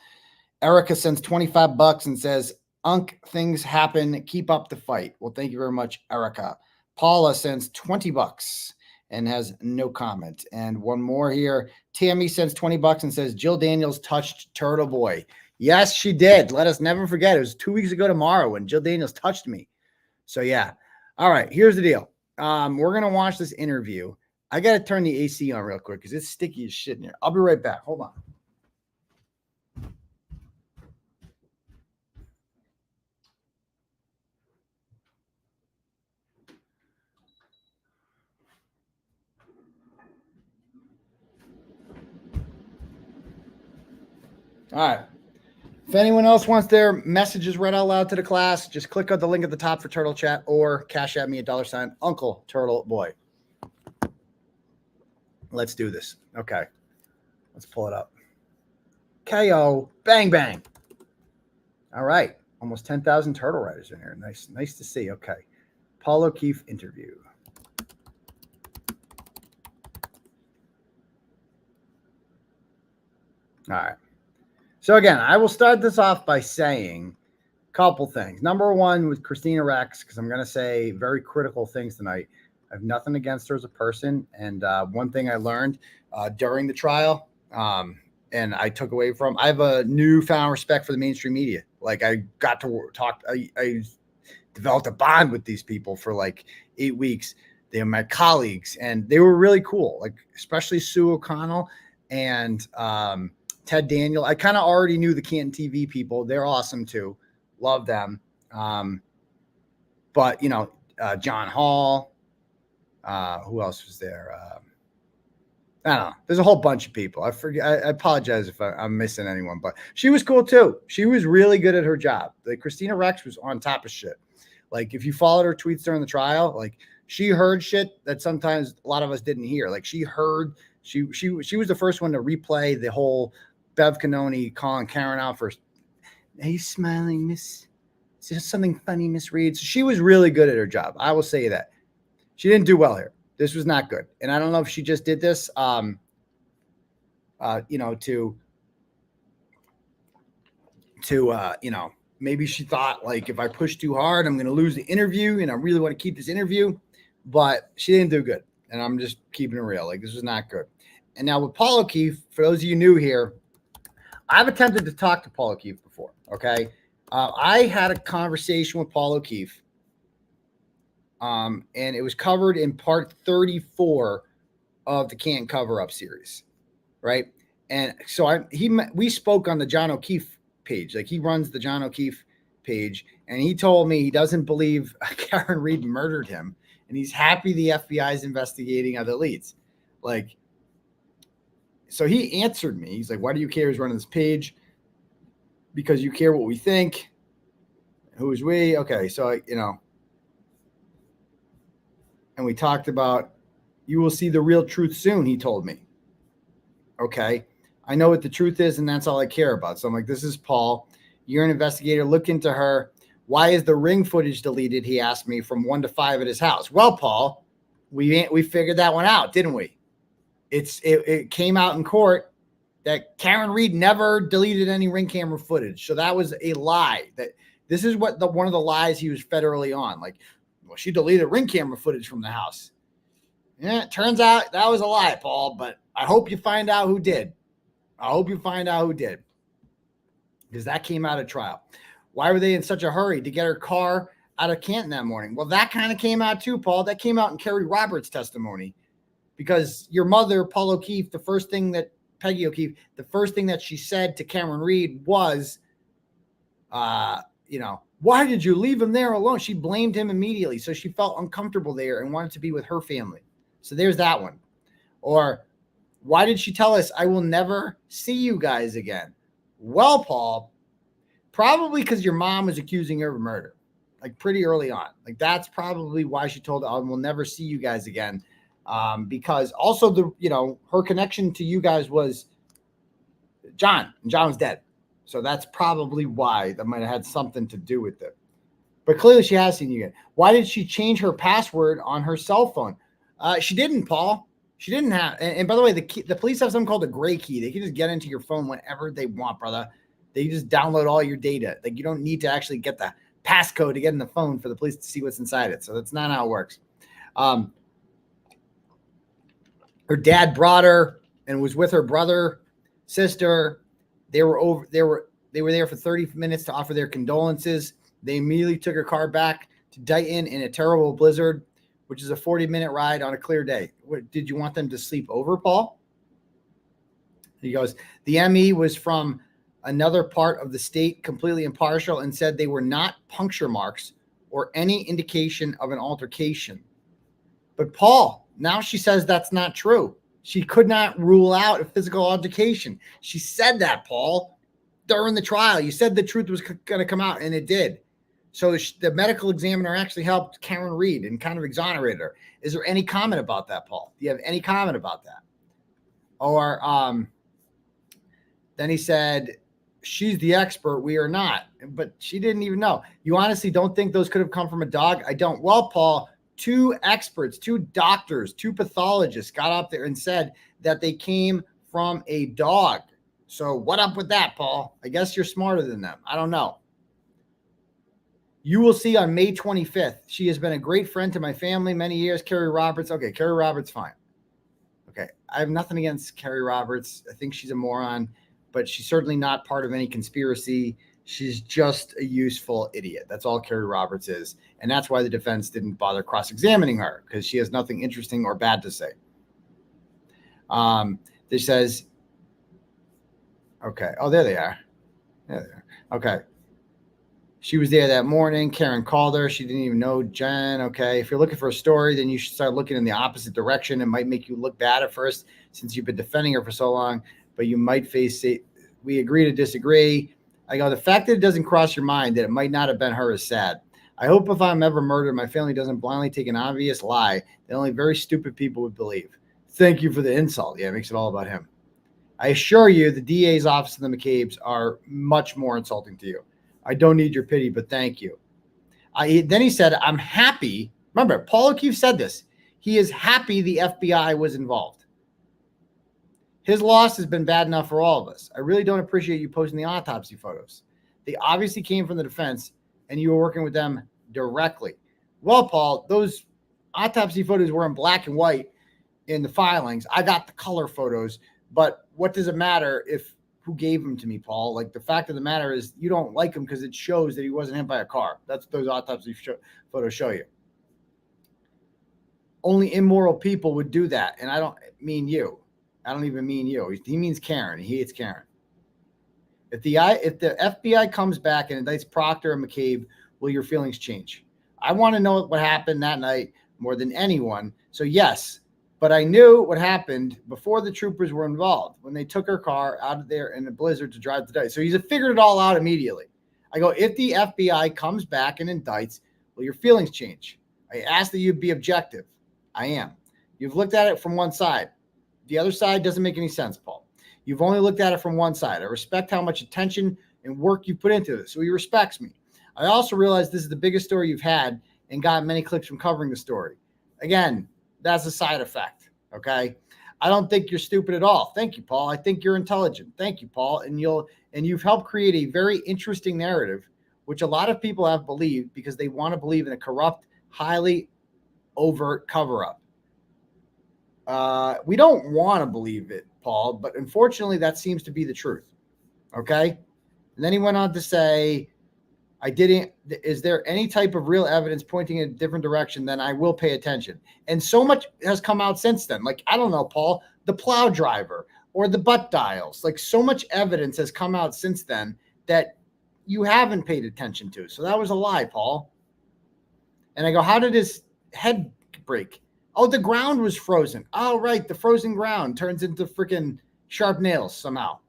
Erica sends $25 and says, Unc, things happen. Keep up the fight. Well, thank you very much, Erica. Paula sends $20 and has no comment. And one more here. Tammy sends $20 and says, Jill Daniels touched Turtle Boy. Yes, she did. Let us never forget. It was 2 weeks ago tomorrow when Jill Daniels touched me. So, yeah. All right, here's the deal. We're going to watch this interview. I got to turn the AC on real quick because it's sticky as shit in here. I'll be right back. Hold on. All right. If anyone else wants their messages read out loud to the class, just click on the link at the top for Turtle Chat or cash at me at $Uncle Turtle Boy. Let's do this. Okay. Let's pull it up. KO. Bang, bang. All right. Almost 10,000 Turtle Riders in here. Nice to see. Okay. Paul O'Keefe interview. All right. So again, I will start this off by saying a couple things. Number one with Kristina Rex, because I'm going to say very critical things tonight. I have nothing against her as a person. And one thing I learned during the trial and I took away from, I have a newfound respect for the mainstream media. Like I got to talk, I developed a bond with these people for like 8 weeks. They were my colleagues and they were really cool. Like especially Sue O'Connell and Ted Daniel. I kind of already knew the Canton TV people. They're awesome too. Love them. But you know, John Hall, who else was there? I don't know. There's a whole bunch of people. I forget. I apologize if I'm missing anyone, but she was cool too. She was really good at her job. Like Kristina Rex was on top of shit. Like if you followed her tweets during the trial, like she heard shit that sometimes a lot of us didn't hear. Like she heard, she was the first one to replay the whole Bev Cannoni calling Karen out for, are you smiling, Miss? Is there something funny, Miss Reed? So she was really good at her job. I will say that. She didn't do well here. This was not good. And I don't know if she just did this, you know, to you know, maybe she thought like, if I push too hard, I'm going to lose the interview and I really want to keep this interview, but she didn't do good. And I'm just keeping it real. Like this was not good. And now with Paul O'Keefe, for those of you new here, I've attempted to talk to Paul O'Keefe before. Okay. I had a conversation with Paul O'Keefe, and it was covered in part 34 of the Can't Cover Up series, right? And so we spoke on the John O'Keefe page. Like, he runs the John O'Keefe page, and he told me he doesn't believe Karen Reed murdered him, and he's happy the FBI is investigating other leads. Like, so he answered me. He's like, why do you care who's running this page? Because you care what we think. Who is we? Okay, so, and we talked about, you will see the real truth soon, he told me. Okay, I know what the truth is, and that's all I care about. So I'm like, this is Paul. You're an investigator. Look into her. Why is the ring footage deleted? He asked me, from 1 to 5 at his house. Well, Paul, we figured that one out, didn't we? It came out in court that Karen Reed never deleted any ring camera footage. So that was a lie. That this is what one of the lies he was fed early on. Like, well, she deleted ring camera footage from the house. Yeah, it turns out that was a lie, Paul, but I hope you find out who did. I hope you find out who did. Because that came out at trial. Why were they in such a hurry to get her car out of Canton that morning? Well, that kind of came out too, Paul. That came out in Kerry Roberts' testimony. Because your mother, Paul O'Keefe, Peggy O'Keefe, the first thing that she said to Cameron Reed was, why did you leave him there alone? She blamed him immediately. So she felt uncomfortable there and wanted to be with her family. So there's that one. Or, why did she tell us, I will never see you guys again? Well, Paul, probably because your mom was accusing her of murder, like pretty early on. Like, that's probably why she told, I will never see you guys again. Because also her connection to you guys was John, and John was dead. So that's probably why that might have had something to do with it. But clearly she has seen you again. Why did she change her password on her cell phone? She didn't, Paul. She didn't have. And by the way, the police have something called a gray key. They can just get into your phone whenever they want, brother. They just download all your data. Like, you don't need to actually get the passcode to get in the phone for the police to see what's inside it. So that's not how it works. Her dad brought her and was with her brother, sister. They were there for 30 minutes to offer their condolences. They immediately took her car back to Dayton in a terrible blizzard, which is a 40-minute ride on a clear day. Did you want them to sleep over, Paul? He goes, the ME was from another part of the state, completely impartial, and said they were not puncture marks or any indication of an altercation. But Paul, now she says that's not true. She could not rule out a physical altercation. She said that, Paul, during the trial. You said the truth was going to come out, and it did. So the medical examiner actually helped Karen Reed and kind of exonerated her. Is there any comment about that, Paul? Do you have any comment about that? Or then he said, she's the expert. We are not. But she didn't even know. You honestly don't think those could have come from a dog? I don't. Well, Paul, 2 experts, 2 doctors, 2 pathologists got up there and said that they came from a dog. So what up with that, Paul? I guess you're smarter than them. I don't know. You will see on May 25th. She has been a great friend to my family many years. Kerry Roberts. Okay, Kerry Roberts, fine. Okay, I have nothing against Kerry Roberts. I think she's a moron, but she's certainly not part of any conspiracy. She's just a useful idiot. That's all Kerry Roberts is. And that's why the defense didn't bother cross-examining her, because she has nothing interesting or bad to say. This says, okay. Oh, there they are. There they are. Okay. She was there that morning. Karen called her. She didn't even know Jen. Okay. If you're looking for a story, then you should start looking in the opposite direction. It might make you look bad at first since you've been defending her for so long, but you might face it. We agree to disagree. I go, the fact that it doesn't cross your mind that it might not have been her is sad. I hope if I'm ever murdered, my family doesn't blindly take an obvious lie that only very stupid people would believe. Thank you for the insult. Yeah, it makes it all about him. I assure you the DA's office and the McCabe's are much more insulting to you. I don't need your pity, but thank you. Then he said, I'm happy. Remember, Paul O'Keefe said this. He is happy the FBI was involved. His loss has been bad enough for all of us. I really don't appreciate you posting the autopsy photos. They obviously came from the defense, and you were working with them directly. Well, Paul, those autopsy photos were in black and white in the filings. I got the color photos, but what does it matter if who gave him to me, Paul. Like, the fact of the matter is you don't like him because it shows that he wasn't hit by a car. That's what those autopsy photos show you. Only immoral people would do that. And I don't mean you. I don't even mean you. He means Karen. He hates Karen. If the FBI comes back and indicts Proctor and McCabe, will your feelings change? I want to know what happened that night more than anyone. So yes, but I knew what happened before the troopers were involved when they took her car out of there in a blizzard to drive to die. So he's figured it all out immediately. I go, if the FBI comes back and indicts, will your feelings change? I asked that you be objective. I am. You've looked at it from one side. The other side doesn't make any sense, Paul. You've only looked at it from one side. I respect how much attention and work you put into this, so he respects me. I also realize this is the biggest story you've had and got many clicks from covering the story. Again, that's a side effect, okay? I don't think you're stupid at all. Thank you, Paul. I think you're intelligent. Thank you, Paul. And you've helped create a very interesting narrative, which a lot of people have believed because they want to believe in a corrupt, highly overt cover-up. We don't want to believe it, Paul, but unfortunately that seems to be the truth. Okay. And then he went on to say, is there any type of real evidence pointing in a different direction? Then I will pay attention. And so much has come out since then. Like, I don't know, Paul, the plow driver or the butt dials, like so much evidence has come out since then that you haven't paid attention to. So that was a lie, Paul. And I go, how did his head break? Oh, the ground was frozen. Oh, right. The frozen ground turns into freaking sharp nails somehow.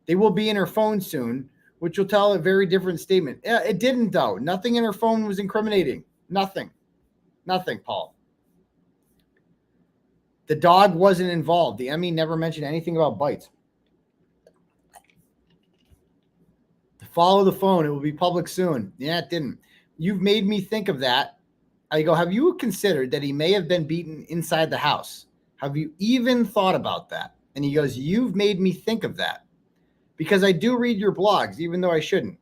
They will be in her phone soon, which will tell a very different statement. It didn't, though. Nothing in her phone was incriminating. Nothing. Nothing, Paul. The dog wasn't involved. The Emmy never mentioned anything about bites. Follow the phone. It will be public soon. Yeah, it didn't. You've made me think of that. I go, have you considered that he may have been beaten inside the house? Have you even thought about that? And he goes, you've made me think of that because I do read your blogs, even though I shouldn't.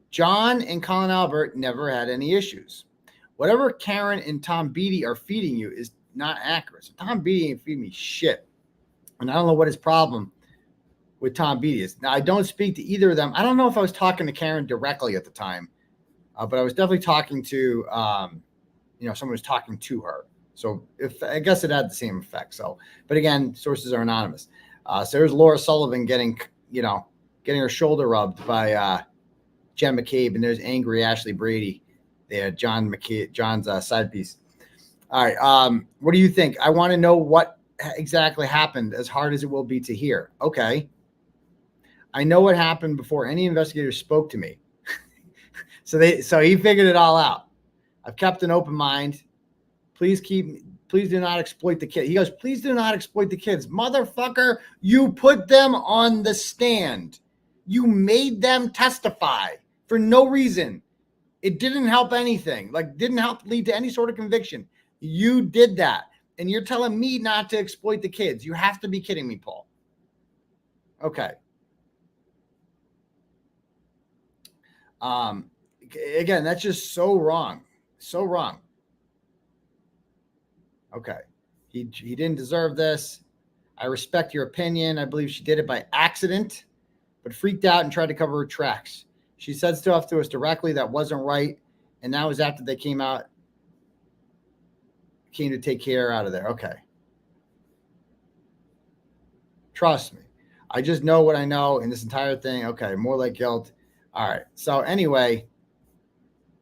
John and Colin Albert never had any issues. Whatever Karen and Tom Beatty are feeding you is not accurate. So Tom Beatty ain't feeding me shit. And I don't know what his problem with Tom Beatty is. Now, I don't speak to either of them. I don't know if I was talking to Karen directly at the time, but I was definitely talking to someone was talking to her. So if I guess it had the same effect. So, but again, sources are anonymous. So there's Laura Sullivan getting her shoulder rubbed by Jen McCabe, and there's angry Ashley Brady there, John's side piece. All right. What do you think? I want to know what exactly happened, as hard as it will be to hear. Okay. I know what happened before any investigator spoke to me. So he figured it all out. I've kept an open mind. Please do not exploit the kid. He goes, please do not exploit the kids. Motherfucker, you put them on the stand. You made them testify for no reason. It didn't help anything. Didn't help lead to any sort of conviction. You did that. And you're telling me not to exploit the kids. You have to be kidding me, Paul. Okay. Again, that's just so wrong. So wrong. Okay. He didn't deserve this. I respect your opinion. I believe she did it by accident, but freaked out and tried to cover her tracks. She said stuff to us directly that wasn't right. And that was after they came to take care out of there. Okay. Trust me. I just know what I know in this entire thing. Okay. More like guilt. All right. So anyway,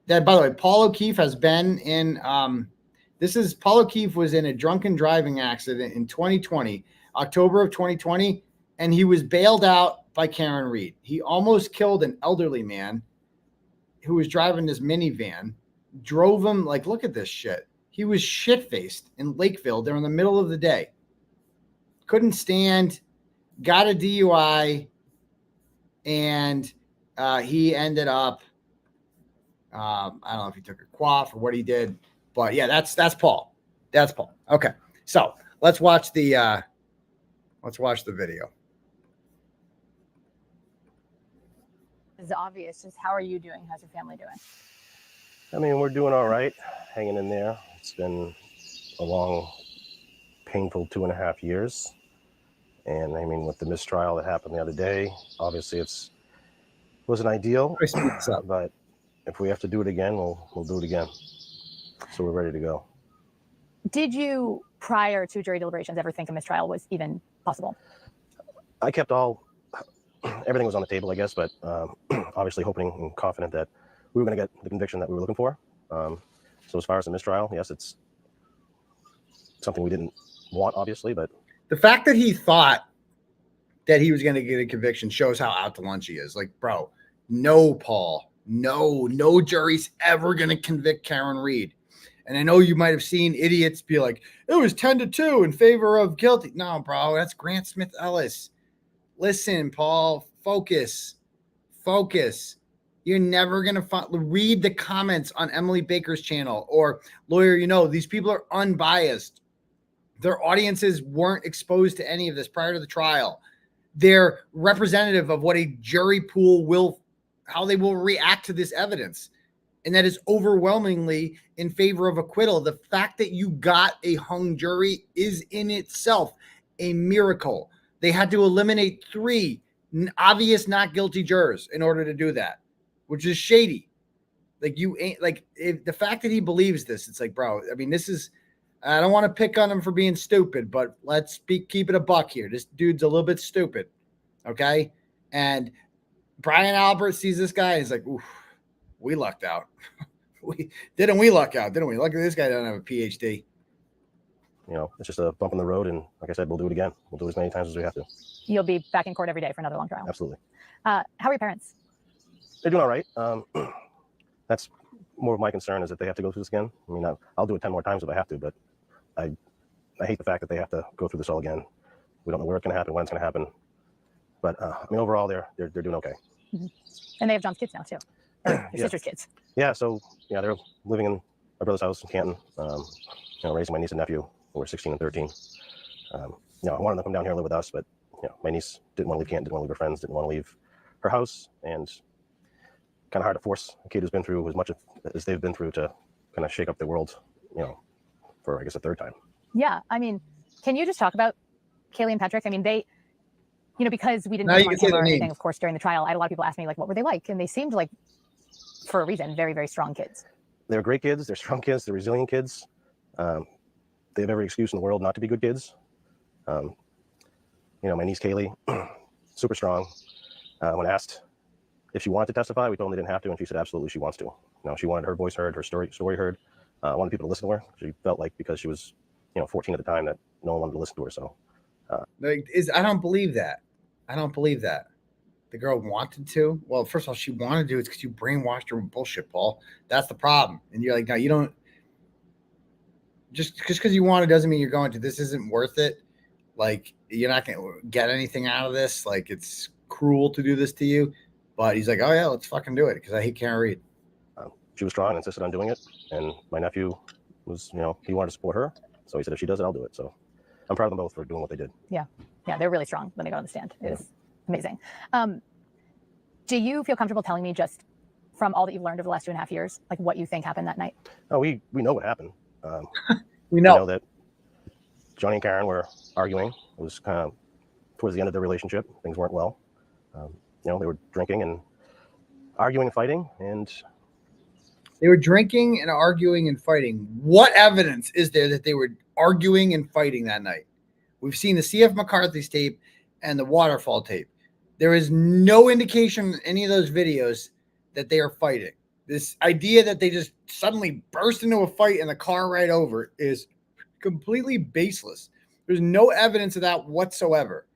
by the way, Paul O'Keefe has been in, Paul O'Keefe was in a drunken driving accident in 2020, October of 2020, and he was bailed out by Karen Reed. He almost killed an elderly man who was driving this minivan, drove him, look at this shit. He was shit-faced in Lakeville during the middle of the day. Couldn't stand, got a DUI, and he ended up, I don't know if he took a quaff or what he did, but yeah, that's Paul. That's Paul. Okay. So let's watch the video. It's obvious. Just how are you doing? How's your family doing? I mean, we're doing all right, hanging in there. It's been a long, painful 2.5 years. And I mean, with the mistrial that happened the other day, obviously wasn't ideal, but if we have to do it again, we'll do it again. So we're ready to go. Did you, prior to jury deliberations, ever think a mistrial was even possible? I kept everything was on the table, I guess, but obviously hoping and confident that we were going to get the conviction that we were looking for. So as far as the mistrial, yes, it's something we didn't want, obviously, but the fact that he thought that he was going to get a conviction shows how out to lunch he is. Like, bro, no, Paul, no jury's ever going to convict Karen Reed. And I know you might have seen idiots be like, it was 10-2 in favor of guilty. No, bro, that's Grant Smith Ellis. Listen, Paul, focus. You're never going to read the comments on Emily Baker's channel or Lawyer. These people are unbiased. Their audiences weren't exposed to any of this prior to the trial. They're representative of what a jury pool how they will react to this evidence. And that is overwhelmingly in favor of acquittal. The fact that you got a hung jury is in itself a miracle. They had to eliminate 3 obvious not guilty jurors in order to do that, which is shady. Like, you ain't if the fact that he believes this, it's like, bro, I mean, I don't want to pick on him for being stupid, but let's keep it a buck here. This dude's a little bit stupid. Okay. And Brian Albert sees this guy and he's like, oof, we lucked out. we luck out, didn't we? Luckily, this guy doesn't have a PhD. It's just a bump in the road. And like I said, we'll do it again. We'll do it as many times as we have to. You'll be back in court every day for another long trial. Absolutely. How are your parents? They're doing all right. That's more of my concern, is that they have to go through this again. I mean, I'll do it 10 more times if I have to, but I hate the fact that they have to go through this all again. We don't know where it's going to happen, when it's going to happen. But I mean, overall, they're doing okay. Mm-hmm. And they have John's kids now too, or your sister's kids. Yeah. So they're living in my brother's house in Canton. Raising my niece and nephew who were 16 and 13. I wanted them to come down here and live with us, but my niece didn't want to leave Canton, didn't want to leave her friends, didn't want to leave her house, and kind of hard to force a kid who's been through as much as they've been through to kind of shake up their world, for I guess a third time. Yeah, I mean, can you just talk about Kaylee and Patrick? I mean, they, because we didn't have them on camera or anything, of course, during the trial, I had a lot of people ask me, like, what were they like? And they seemed like, for a reason, very, very strong kids. They're great kids. They're strong kids. They're resilient kids. They have every excuse in the world not to be good kids. My niece Kaylee, super strong. When asked if she wanted to testify, we told them they didn't have to, and she said absolutely she wants to. She wanted her voice heard, her story heard. Wanted people to listen to her. She felt like because she was 14 at the time that no one wanted to listen to her. So I don't believe that. The girl wanted to. Well, first of all, she wanted to. It's because you brainwashed her with bullshit, Paul. That's the problem. And you're like, no, you don't. Just because you want it doesn't mean you're going to. This isn't worth it. Like, you're not going to get anything out of this. Like, it's cruel to do this to you. But he's like, oh, yeah, let's fucking do it because I hate Karen Reed. She was strong and insisted on doing it. And my nephew was, he wanted to support her. So he said, if she does it, I'll do it. So I'm proud of them both for doing what they did. Yeah. Yeah, they're really strong when they got on the stand. It was amazing. Do you feel comfortable telling me, just from all that you've learned over the last 2.5 years, like what you think happened that night? Oh, we know what happened. We know. We know that Johnny and Karen were arguing. It was kind of towards the end of their relationship. Things weren't well. They were drinking and arguing and fighting. And they were drinking and arguing and fighting. What evidence is there that they were arguing and fighting that night? We've seen the C.F. McCarthy's tape and the waterfall tape. There is no indication in any of those videos that they are fighting. This idea that they just suddenly burst into a fight in the car right over is completely baseless. There's no evidence of that whatsoever.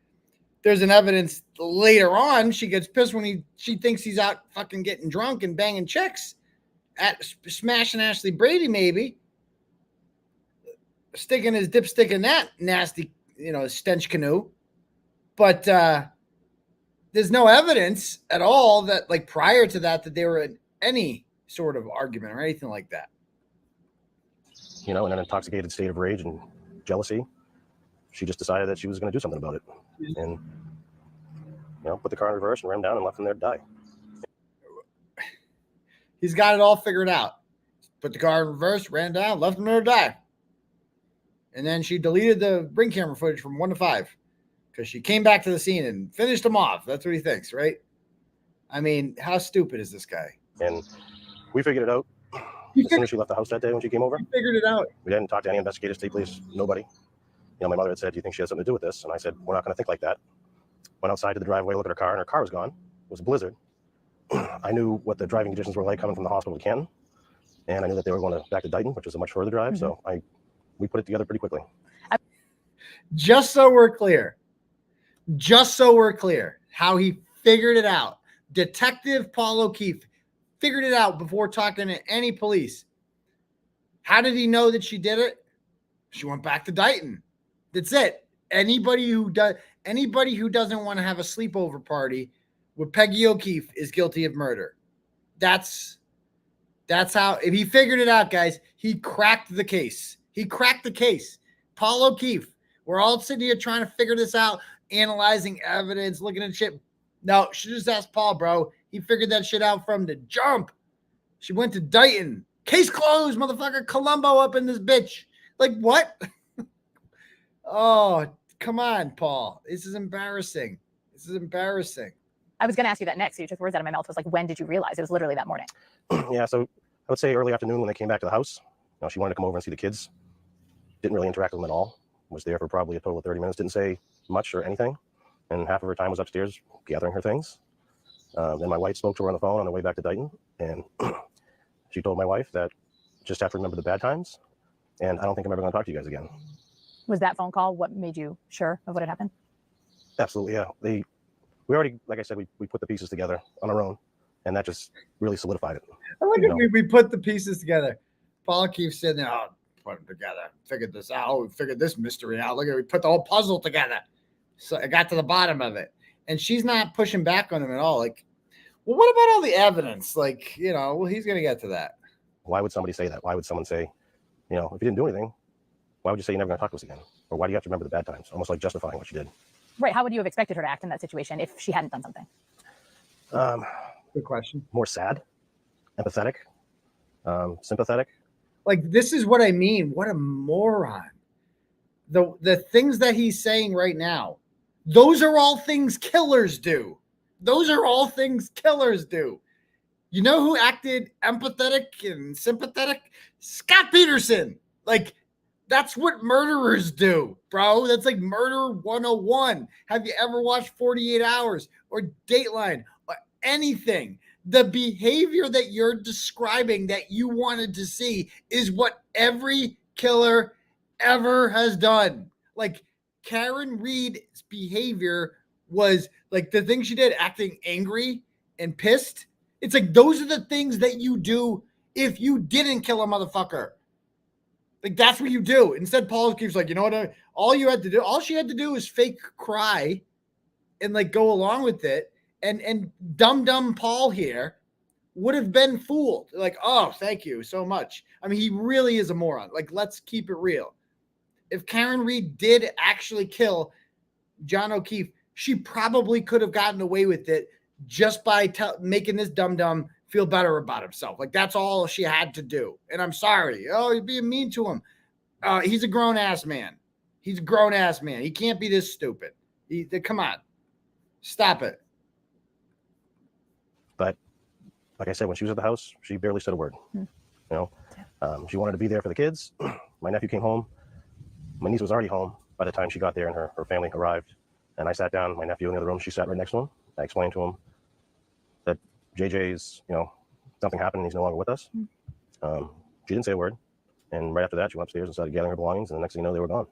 There's an evidence later on. She gets pissed when she thinks he's out fucking getting drunk and banging chicks, at smashing Ashley Brady, maybe sticking his dipstick in that nasty, stench canoe. But there's no evidence at all that, like, prior to that they were in any sort of argument or anything like that. In an intoxicated state of rage and jealousy, she just decided that she was going to do something about it. And, put the car in reverse and ran down and left him there to die. He's got it all figured out. Put the car in reverse, ran down, left him there to die. And then she deleted the ring camera footage from 1 to 5 because she came back to the scene and finished him off. That's what he thinks, right? I mean, how stupid is this guy? And we figured it out as soon as she left the house that day when she came over. He figured it out. We didn't talk to any investigators, state police, nobody. You know, my mother had said, do you think she has something to do with this? And I said, we're not going to think like that. Went outside to the driveway, look at her car, and her car was gone. It was a blizzard. I knew what the driving conditions were like coming from the hospital to Canton. And I knew that they were going back to Dighton, which was a much further drive. So we put it together pretty quickly. Just so we're clear, how he figured it out. Detective Paul O'Keefe figured it out before talking to any police. How did he know that she did it? She went back to Dighton. That's it. Anybody who doesn't want to have a sleepover party with Peggy O'Keefe is guilty of murder. That's how, if he figured it out, guys, he cracked the case. He cracked the case. Paul O'Keefe. We're all sitting here trying to figure this out, analyzing evidence, looking at shit. No, she just asked Paul, bro. He figured that shit out from the jump. She went to Dighton. Case closed, motherfucker. Columbo up in this bitch. Like, what? Oh, come on, Paul. This is embarrassing. I was going to ask you that next. You took words out of my mouth. It was like, when did you realize? It was literally that morning. Yeah, so I would say early afternoon when they came back to the house. You know, she wanted to come over and see the kids. Didn't really interact with them at all. Was there for probably a total of 30 minutes. Didn't say much or anything. And half of her time was upstairs gathering her things. Then my wife spoke to her on the phone on the way back to Dighton. And she told my wife that just have to remember the bad times. And I don't think I'm ever going to talk to you guys again. Was that phone call what made you sure of what had happened? Absolutely, yeah. We already, like I said, we put the pieces together on our own. And that just really solidified it. I like it. We put the pieces together. Paul O'Keefe said, no, put them together. Figured this out. We figured this mystery out. Look at it. We put the whole puzzle together. So I got to the bottom of it. And she's not pushing back on him at all. Like, well, what about all the evidence? Like, you know, well, he's going to get to that. Why would somebody say that? Why would someone say, you know, if you didn't do anything, why would you say you're never going to talk to us again? Or why do you have to remember the bad times? Almost like justifying what you did. Right. How would you have expected her to act in that situation if she hadn't done something? Good question. More sad, empathetic, sympathetic. Like, this is what I mean. What a moron. The things that he's saying right now, those are all things killers do. You know who acted empathetic and sympathetic? Scott Peterson. Like, that's what murderers do, bro. That's like murder 101. Have you ever watched 48 Hours or Dateline or anything? The behavior that you're describing that you wanted to see is what every killer ever has done. Like, Karen Reed's behavior was like the thing she did, acting angry and pissed. It's like, those are the things that you do if you didn't kill a motherfucker. Like, that's what you do. Instead, Paul keeps like, you know what? All she had to do is fake cry and like go along with it. And dumb Paul here would have been fooled. Like, oh, thank you so much. I mean, he really is a moron. Like, let's keep it real. If Karen Reed did actually kill John O'Keefe, she probably could have gotten away with it just by making this dumb feel better about himself. Like, that's all she had to do. And I'm sorry. Oh, you're being mean to him. He's a grown-ass man. He can't be this stupid. Come on. Stop it. But like I said, when she was at the house, she barely said a word. You know, she wanted to be there for the kids. My nephew came home. My niece was already home by the time she got there and her family arrived. And I sat down, my nephew in the other room, she sat right next to him. I explained to him that JJ's, you know, something happened and he's no longer with us. She didn't say a word. And right after that, she went upstairs and started gathering her belongings. And the next thing you know, they were gone.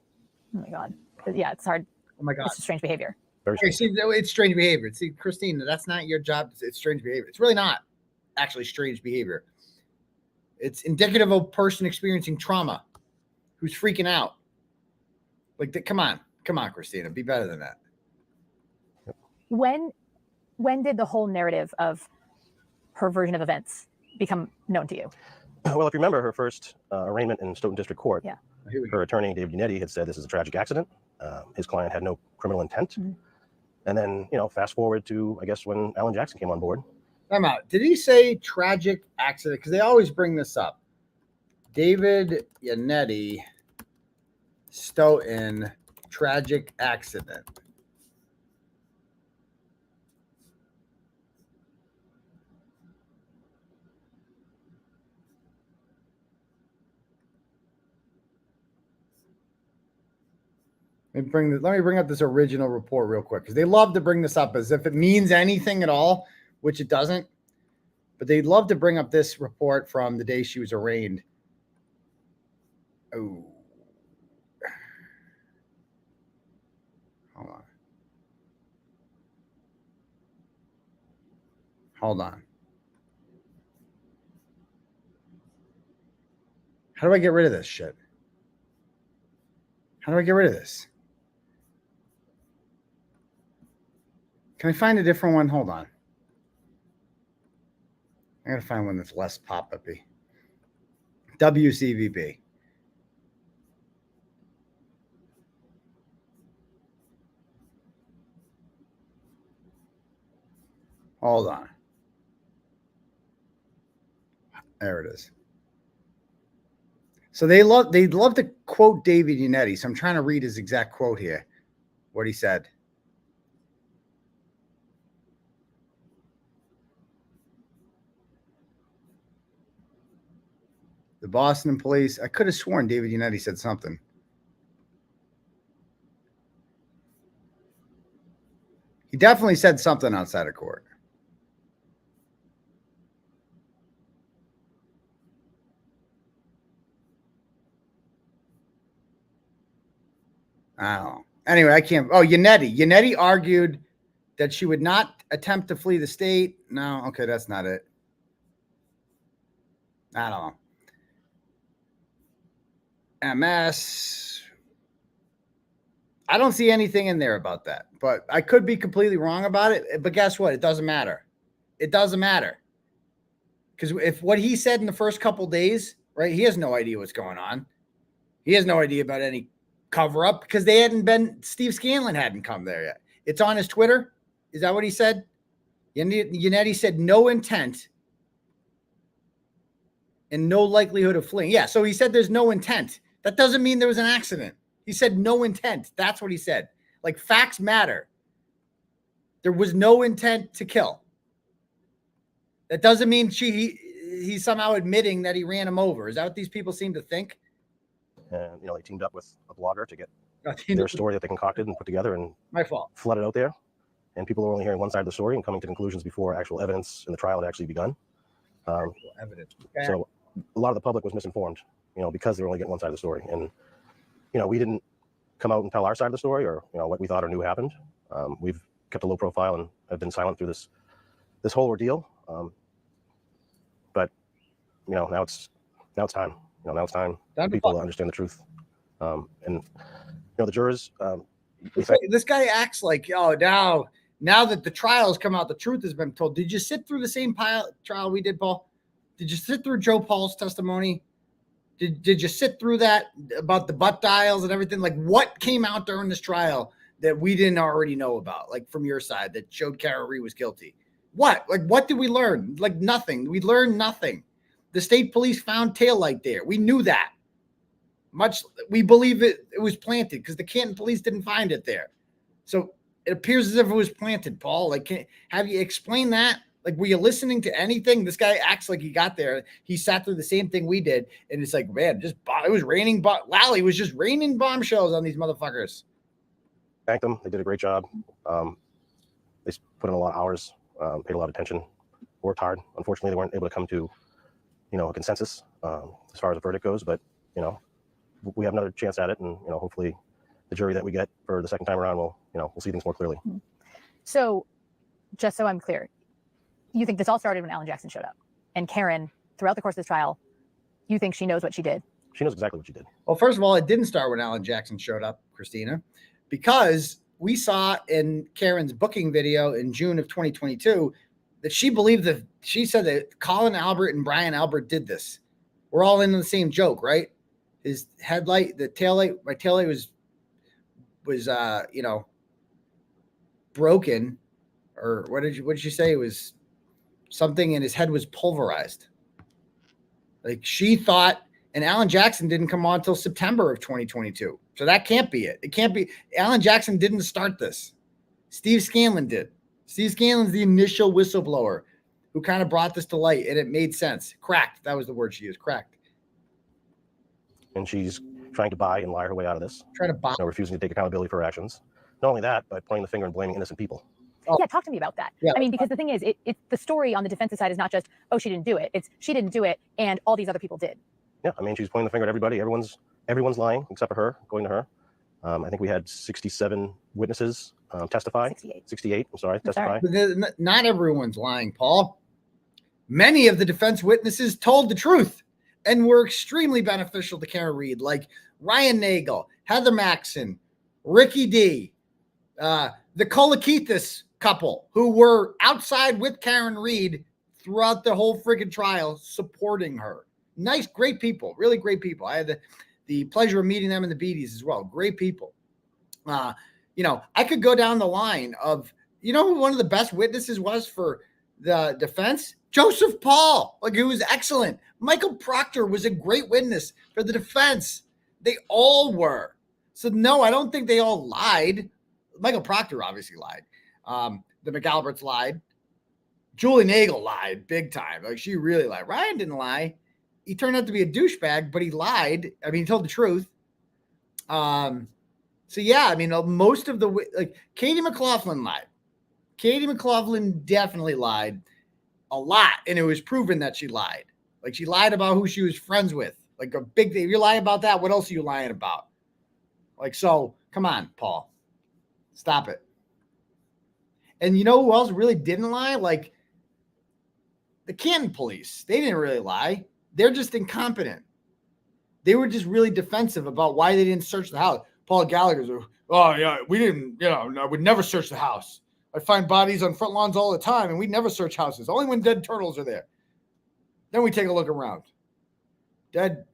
Oh my God. Yeah, it's hard. Oh my God. It's strange behavior. Okay, see, it's strange behavior. See, Kristina, that's not your job. It's strange behavior. It's really not actually strange behavior. It's indicative of a person experiencing trauma who's freaking out. Like, come on, Kristina, be better than that. When did the whole narrative of her version of events become known to you? Well, if you remember her first arraignment in Stoughton District Court, yeah, her attorney, David Unetti, had said this is a tragic accident. His client had no criminal intent. And then, you know, fast forward to, I guess, when Alan Jackson came on board. Time out. Did he say tragic accident? Because they always bring this up. David Unetti, Stoughton, tragic accident. Let me bring up this original report real quick because they love to bring this up as if it means anything at all, which it doesn't. But they'd love to bring up this report from the day she was arraigned. Oh. Hold on. How do I get rid of this shit? How do I get rid of this? Can I find a different one? Hold on. I gotta find one that's less pop-up-y. WCVB. Hold on. There it is. So they'd love to quote David Yannetti. So I'm trying to read his exact quote here. What he said. The Boston police. I could have sworn David Yannetti said something. He definitely said something outside of court. I don't know. Anyway, I can't. Oh, Yannetti. Yannetti argued that she would not attempt to flee the state. No, okay, that's not it. I don't know. MS. I don't see anything in there about that, but I could be completely wrong about it. But guess what? It doesn't matter. It doesn't matter. Because if what he said in the first couple days, right, he has no idea what's going on. He has no idea about any cover up because they hadn't been, Steve Scanlon hadn't come there yet. It's on his Twitter. Is that what he said? Yannetti said no intent and no likelihood of fleeing. Yeah, so he said there's no intent. That doesn't mean there was an accident. He said no intent. That's what he said. Like, facts matter. There was no intent to kill. That doesn't mean he's somehow admitting that he ran him over. Is that what these people seem to think? And, they teamed up with a blogger to get their story that they concocted and put together and my fault. Flood it out there. And people are only hearing one side of the story and coming to conclusions before actual evidence in the trial had actually begun. Evidence. So a lot of the public was misinformed, because they were only getting one side of the story. And, we didn't come out and tell our side of the story or, what we thought or knew happened. We've kept a low profile and have been silent through this whole ordeal. But, now it's time. Now it's time for people to understand the truth. And the jurors. This guy acts like, oh, now that the trial has come out, the truth has been told. Did you sit through the same trial we did, Paul? Did you sit through Joe Paul's testimony? Did you sit through that about the butt dials and everything? Like, what came out during this trial that we didn't already know about, like from your side, that showed Kara Ree was guilty? What? Like, what did we learn? Like, nothing. We learned nothing. The state police found taillight there. We knew that. We believe it was planted because the Canton police didn't find it there. So it appears as if it was planted, Paul. Like, have you explained that? Like, were you listening to anything? This guy acts like he got there. He sat through the same thing we did. And it's like, man, it was raining. Lally was just raining bombshells on these motherfuckers. Thank them. They did a great job. They put in a lot of hours, paid a lot of attention, worked hard. Unfortunately, they weren't able to come to, a consensus as far as the verdict goes. But, we have another chance at it. And, hopefully the jury that we get for the second time around will, we'll see things more clearly. So just so I'm clear, you think this all started when Alan Jackson showed up, and Karen, throughout the course of this trial, you think she knows what she did? She knows exactly what she did. Well, first of all, it didn't start when Alan Jackson showed up, Kristina, because we saw in Karen's booking video in June of 2022 that she said that Colin Albert and Brian Albert did this. We're all in the same joke, right? His headlight, my taillight was broken, or what did you say? It was something, and his head was pulverized. Like, she thought, and Alan Jackson didn't come on until September of 2022. So that can't be it. It can't be. Alan Jackson didn't start this. Steve Scanlon did. Steve Scanlon's the initial whistleblower who kind of brought this to light, and it made sense. Cracked. That was the word she used. Cracked. And she's trying to buy and lie her way out of this. Trying to buy. Refusing to take accountability for her actions. Not only that, but pointing the finger and blaming innocent people. Yeah, talk to me about that. I mean, because the thing is, it's the story on the defensive side is not just, oh, she didn't do it. It's she didn't do it, and all these other people did. Yeah, I mean, she's pointing the finger at everybody. Everyone's lying except for her, going to her. I think we had 67 witnesses testify. 68. I'm sorry, testify. But not everyone's lying, Paul. Many of the defense witnesses told the truth and were extremely beneficial to Karen Reed, like Ryan Nagel, Heather Maxson, Ricky D, the Kolakithis couple who were outside with Karen Reed throughout the whole freaking trial, supporting her. Nice, great people, really great people. I had the pleasure of meeting them in the Beaties as well. Great people. You know, I could go down the line of, you know, who one of the best witnesses was for the defense? Joseph Paul. Like, he was excellent. Michael Proctor was a great witness for the defense. They all were. So no, I don't think they all lied. Michael Proctor obviously lied. The McAlberts lied. Julie Nagel lied big time. Like, she really lied. Ryan didn't lie. He turned out to be a douchebag, but he lied. I mean, he told the truth. So yeah, I mean, most of the, like, Katie McLaughlin lied. Katie McLaughlin definitely lied a lot, and it was proven that she lied. Like, she lied about who she was friends with. Like, a big thing. If you lie about that, what else are you lying about? Like, so come on, Paul, stop it. And you know who else really didn't lie? Like, the Canton police. They didn't really lie. They're just incompetent. They were just really defensive about why they didn't search the house. Paul Gallagher's, oh yeah, we didn't, you know, I would never search the house. I find bodies on front lawns all the time, and we never search houses. Only when dead turtles are there. Then we take a look around. Dead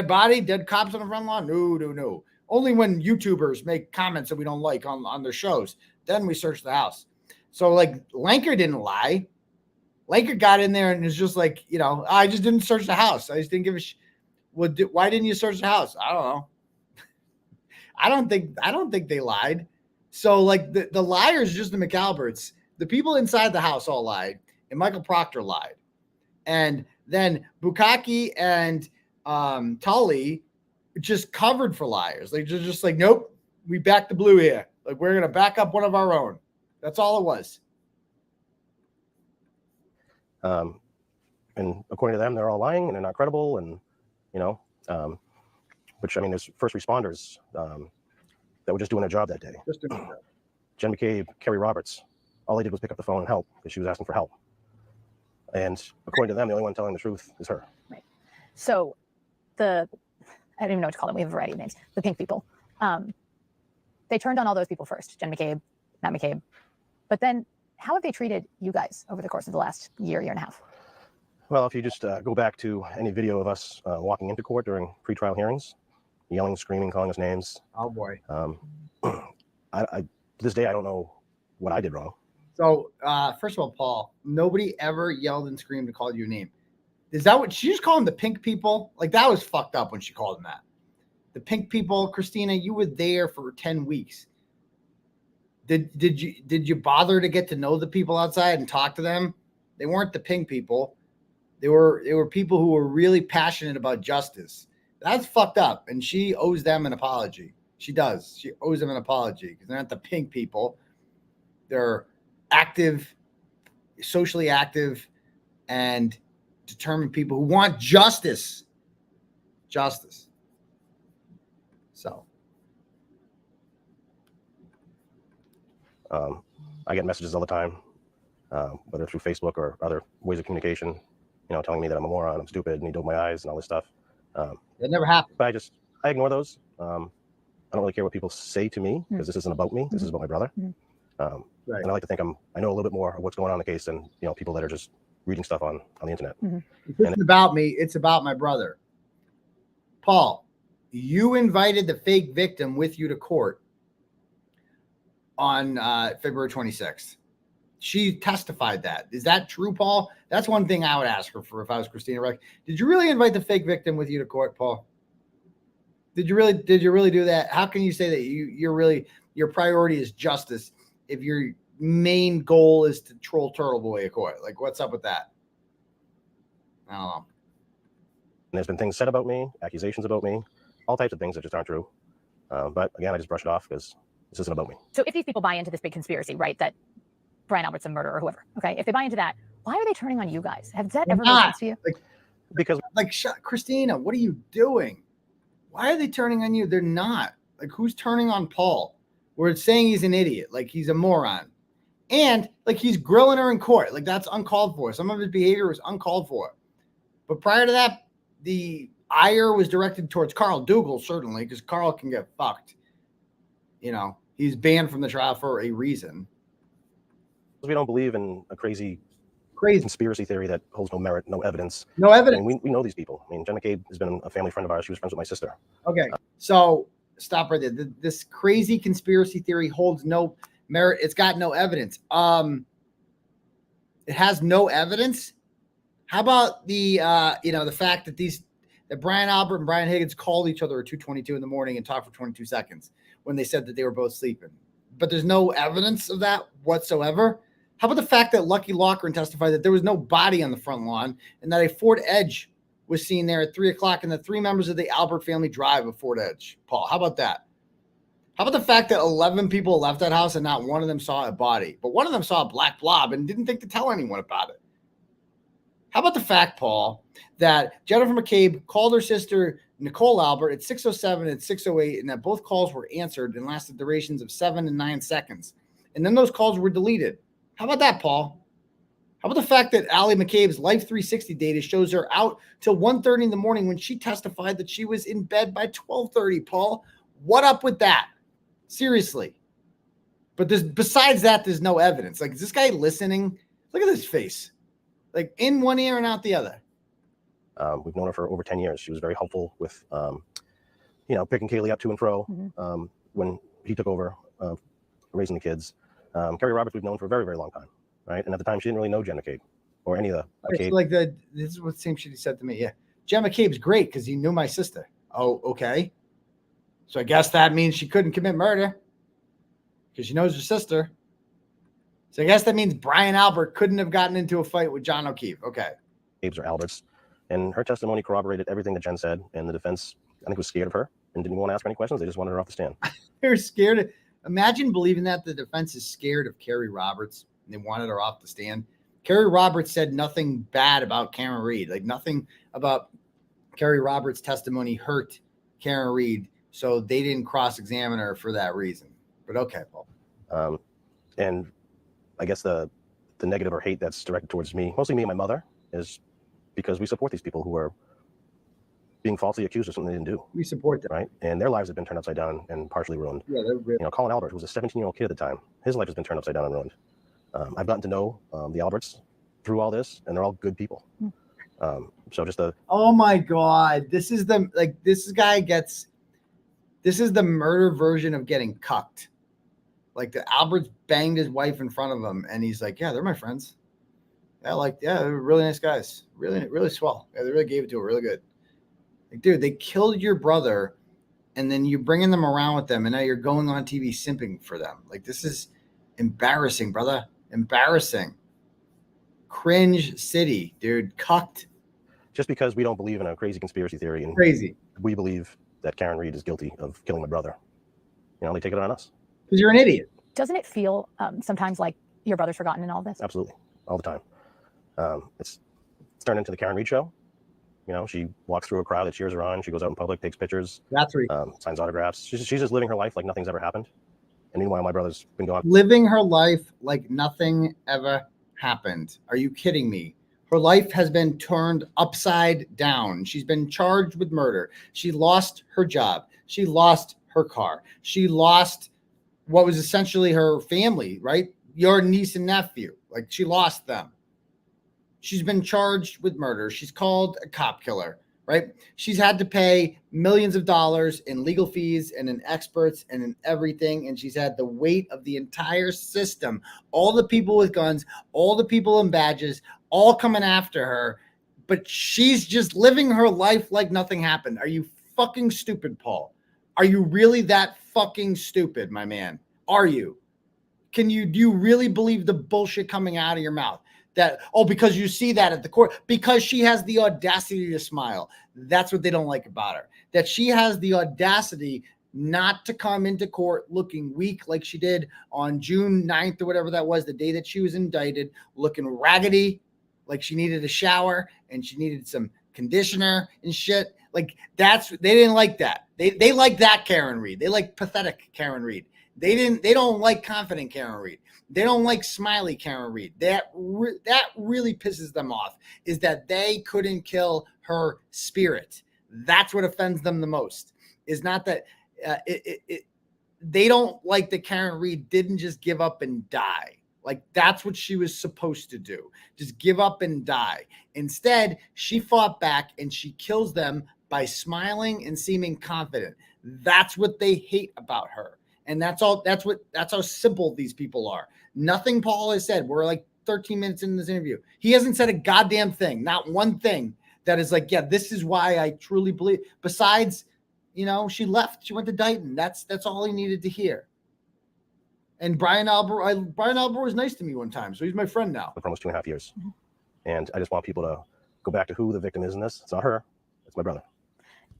body, dead cops on the front lawn? No. Only when YouTubers make comments that we don't like on their shows. Then we search the house. So, like, Lanker didn't lie. Lanker got in there and was just like, you know, I just didn't search the house. I just didn't give a why didn't you search the house? I don't know. I don't think they lied. So, like, the liars, just the McAlberts, the people inside the house all lied, and Michael Proctor lied. And then Bukaki and Tully just covered for liars. Like, just like, nope, we backed the blue here. Like, we're gonna back up one of our own. That's all it was. And according to them, they're all lying and they're not credible. And, you know, which, I mean, there's first responders that were just doing their job that day. Jen McCabe, Kerry Roberts, all they did was pick up the phone and help because she was asking for help. And according to them, the only one telling the truth is her. Right. So I don't even know what to call them. We have a variety of names. The pink people. They turned on all those people first. Jen McCabe, Matt McCabe. But then how have they treated you guys over the course of the last year and a half? Well, if you just go back to any video of us walking into court during pretrial hearings, yelling, screaming, calling us names. Oh, boy. To this day, I don't know what I did wrong. So, first of all, Paul, nobody ever yelled and screamed and called you a name. Is that what she just called them, the pink people? Like, that was fucked up when she called them that. The pink people, Kristina, you were there for 10 weeks. Did you bother to get to know the people outside and talk to them? They weren't the pink people. They were people who were really passionate about justice. That's fucked up, and she owes them an apology. She does. She owes them an apology because they're not the pink people. They're active, socially active, and determined people who want justice. Justice. So. I get messages all the time, whether through Facebook or other ways of communication, you know, telling me that I'm a moron, I'm stupid, need to open my eyes and all this stuff. It never happened. But I ignore those. I don't really care what people say to me because this isn't about me. This is about my brother. Right. And I like to think I know a little bit more of what's going on in the case than, you know, people that are just reading stuff on the internet. It's about me. It's about my brother. Paul, you invited the fake victim with you to court on February 26th. She testified that. Is that true, Paul? That's one thing I would ask her for if I was Kristina Rex. Did you really invite the fake victim with you to court, Paul? Did you really do that? How can you say that your priority is justice if your main goal is to troll Turtle Boy at court? Like, what's up with that? I don't know. And there's been things said about me, accusations about me, all types of things that just aren't true. But again, I just brush it off because this isn't about me. So if these people buy into this big conspiracy, right, that Brian Albert's a murderer or whoever, okay, if they buy into that, why are they turning on you guys? Has that ever made sense to you? Because Kristina, what are you doing? Why are they turning on you? They're not. Like, who's turning on Paul? We're saying he's an idiot, like he's a moron. And like he's grilling her in court. Like that's uncalled for. Some of his behavior was uncalled for. But prior to that, the ire was directed towards Carl Dougal, certainly, because Carl can get fucked. You know, he's banned from the trial for a reason. We don't believe in a crazy conspiracy theory that holds no merit, no evidence. No evidence. I mean, we know these people. I mean, Jen McCabe has been a family friend of ours. She was friends with my sister. Okay, so stop right there. This crazy conspiracy theory holds no merit. It's got no evidence. It has no evidence. How about the the fact that Brian Albert and Brian Higgins called each other at 2:22 in the morning and talked for 22 seconds when they said that they were both sleeping, but there's no evidence of that whatsoever. How about the fact that Lucky Loughran testified that there was no body on the front lawn and that a Ford Edge was seen there at 3:00 and that 3 members of the Albert family drive a Ford Edge? Paul, how about that? How about the fact that 11 people left that house and not one of them saw a body, but one of them saw a black blob and didn't think to tell anyone about it? How about the fact, Paul, that Jennifer McCabe called her sister Nicole Albert at 6:07 and 6:08 and that both calls were answered and lasted durations of 7 and 9 seconds. And then those calls were deleted. How about that, Paul? How about the fact that Allie McCabe's Life 360 data shows her out till 1:30 in the morning when she testified that she was in bed by 12:30, Paul? What up with that? Seriously. But besides that, there's no evidence. Like, is this guy listening? Look at this face. Like, in one ear and out the other. We've known her for over 10 years. She was very helpful with, picking Kaylee up to and fro when he took over raising the kids. Carrie Roberts we've known for a very, very long time, right? And at the time, she didn't really know Jen McCabe or any of the McCabe. Like this is what the same shit he said to me. Yeah, Jen McCabe's great because he knew my sister. Oh, okay. So I guess that means she couldn't commit murder because she knows her sister. So I guess that means Brian Albert couldn't have gotten into a fight with John O'Keefe. Okay. McCabe's or Alberts. And her testimony corroborated everything that Jen said. And the defense, I think, was scared of her and didn't want to ask her any questions. They just wanted her off the stand. They were scared. Imagine believing that the defense is scared of Carrie Roberts and they wanted her off the stand. Carrie Roberts said nothing bad about Karen Reed. Like, nothing about Carrie Roberts' testimony hurt Karen Reed. So they didn't cross-examine her for that reason. But okay, Paul. And I guess the negative or hate that's directed towards me, mostly me and my mother, is because we support these people who are being falsely accused of something they didn't do. We support them. Right? And their lives have been turned upside down and partially ruined. Yeah, they're really... Colin Albert, who was a 17-year-old kid at the time, his life has been turned upside down and ruined. I've gotten to know the Alberts through all this, and they're all good people. So just oh my God, this is the this is the murder version of getting cucked. Like, the Alberts banged his wife in front of him, and he's like, "Yeah, they're my friends. Yeah, they're really nice guys. Really, really swell. Yeah, they really gave it to her really good." Like, dude, they killed your brother, and then you're bringing them around with them, and now you're going on TV simping for them. Like, this is embarrassing, brother. Embarrassing. Cringe city, dude. Cucked. Just because we don't believe in a crazy conspiracy theory and we believe that Karen Reed is guilty of killing my brother, they take it on us. Because you're an idiot. Doesn't it feel sometimes like your brother's forgotten in all of this? Absolutely. All the time. It's turned into the Karen Reed show. She walks through a crowd that cheers her on. She goes out in public, takes pictures. That's right. Signs autographs. She's just living her life like nothing's ever happened. And meanwhile, my brother's been gone. Living her life like nothing ever happened. Are you kidding me? Her life has been turned upside down. She's been charged with murder. She lost her job. She lost her car. She lost what was essentially her family, right? Your niece and nephew. Like, she lost them. She's been charged with murder. She's called a cop killer, right? She's had to pay millions of dollars in legal fees and in experts and in everything. And she's had the weight of the entire system, all the people with guns, all the people in badges, all coming after her. But she's just living her life like nothing happened. Are you fucking stupid, Paul? Are you really that fucking stupid, my man? Are you? Do you really believe the bullshit coming out of your mouth? that, because you see that at the court, because she has the audacity to smile. That's what they don't like about her, that she has the audacity not to come into court looking weak like she did on June 9th or whatever that was, the day that she was indicted, looking raggedy, like she needed a shower and she needed some conditioner and shit. Like they didn't like that. They like that Karen Reed. They like pathetic Karen Reed. They don't like confident Karen Reed. They don't like smiley Karen Reed. That really pisses them off, is that they couldn't kill her spirit. That's what offends them the most, is not that they don't like that Karen Reed didn't just give up and die. Like that's what she was supposed to do. Just give up and die. Instead, she fought back and she kills them by smiling and seeming confident. That's what they hate about her. And that's how simple these people are. Nothing Paul has said. We're like 13 minutes into this interview. He hasn't said a goddamn thing, not one thing that is like, yeah, this is why I truly believe. Besides, she left. She went to Dighton. That's all he needed to hear. And Brian Albert was nice to me one time, so he's my friend now. For almost 2.5 years. Mm-hmm. And I just want people to go back to who the victim is in this. It's not her. It's my brother.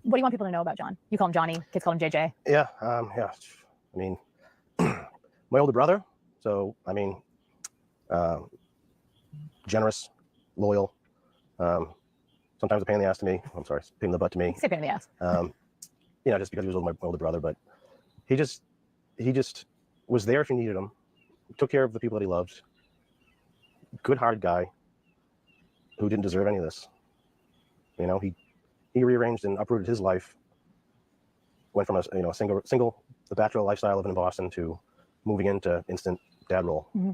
What do you want people to know about John? You call him Johnny. Kids call him JJ. Yeah. Yeah. I mean, my older brother. So, I mean, generous, loyal, sometimes a pain in the ass to me. I'm sorry, pain in the butt to me. Say pain in the ass. Just because he was my older brother, but he just was there if you needed him, took care of the people that he loved, good-hearted guy who didn't deserve any of this. He rearranged and uprooted his life, went from a single the bachelor lifestyle living in Boston to moving into instant dad role. Mm-hmm.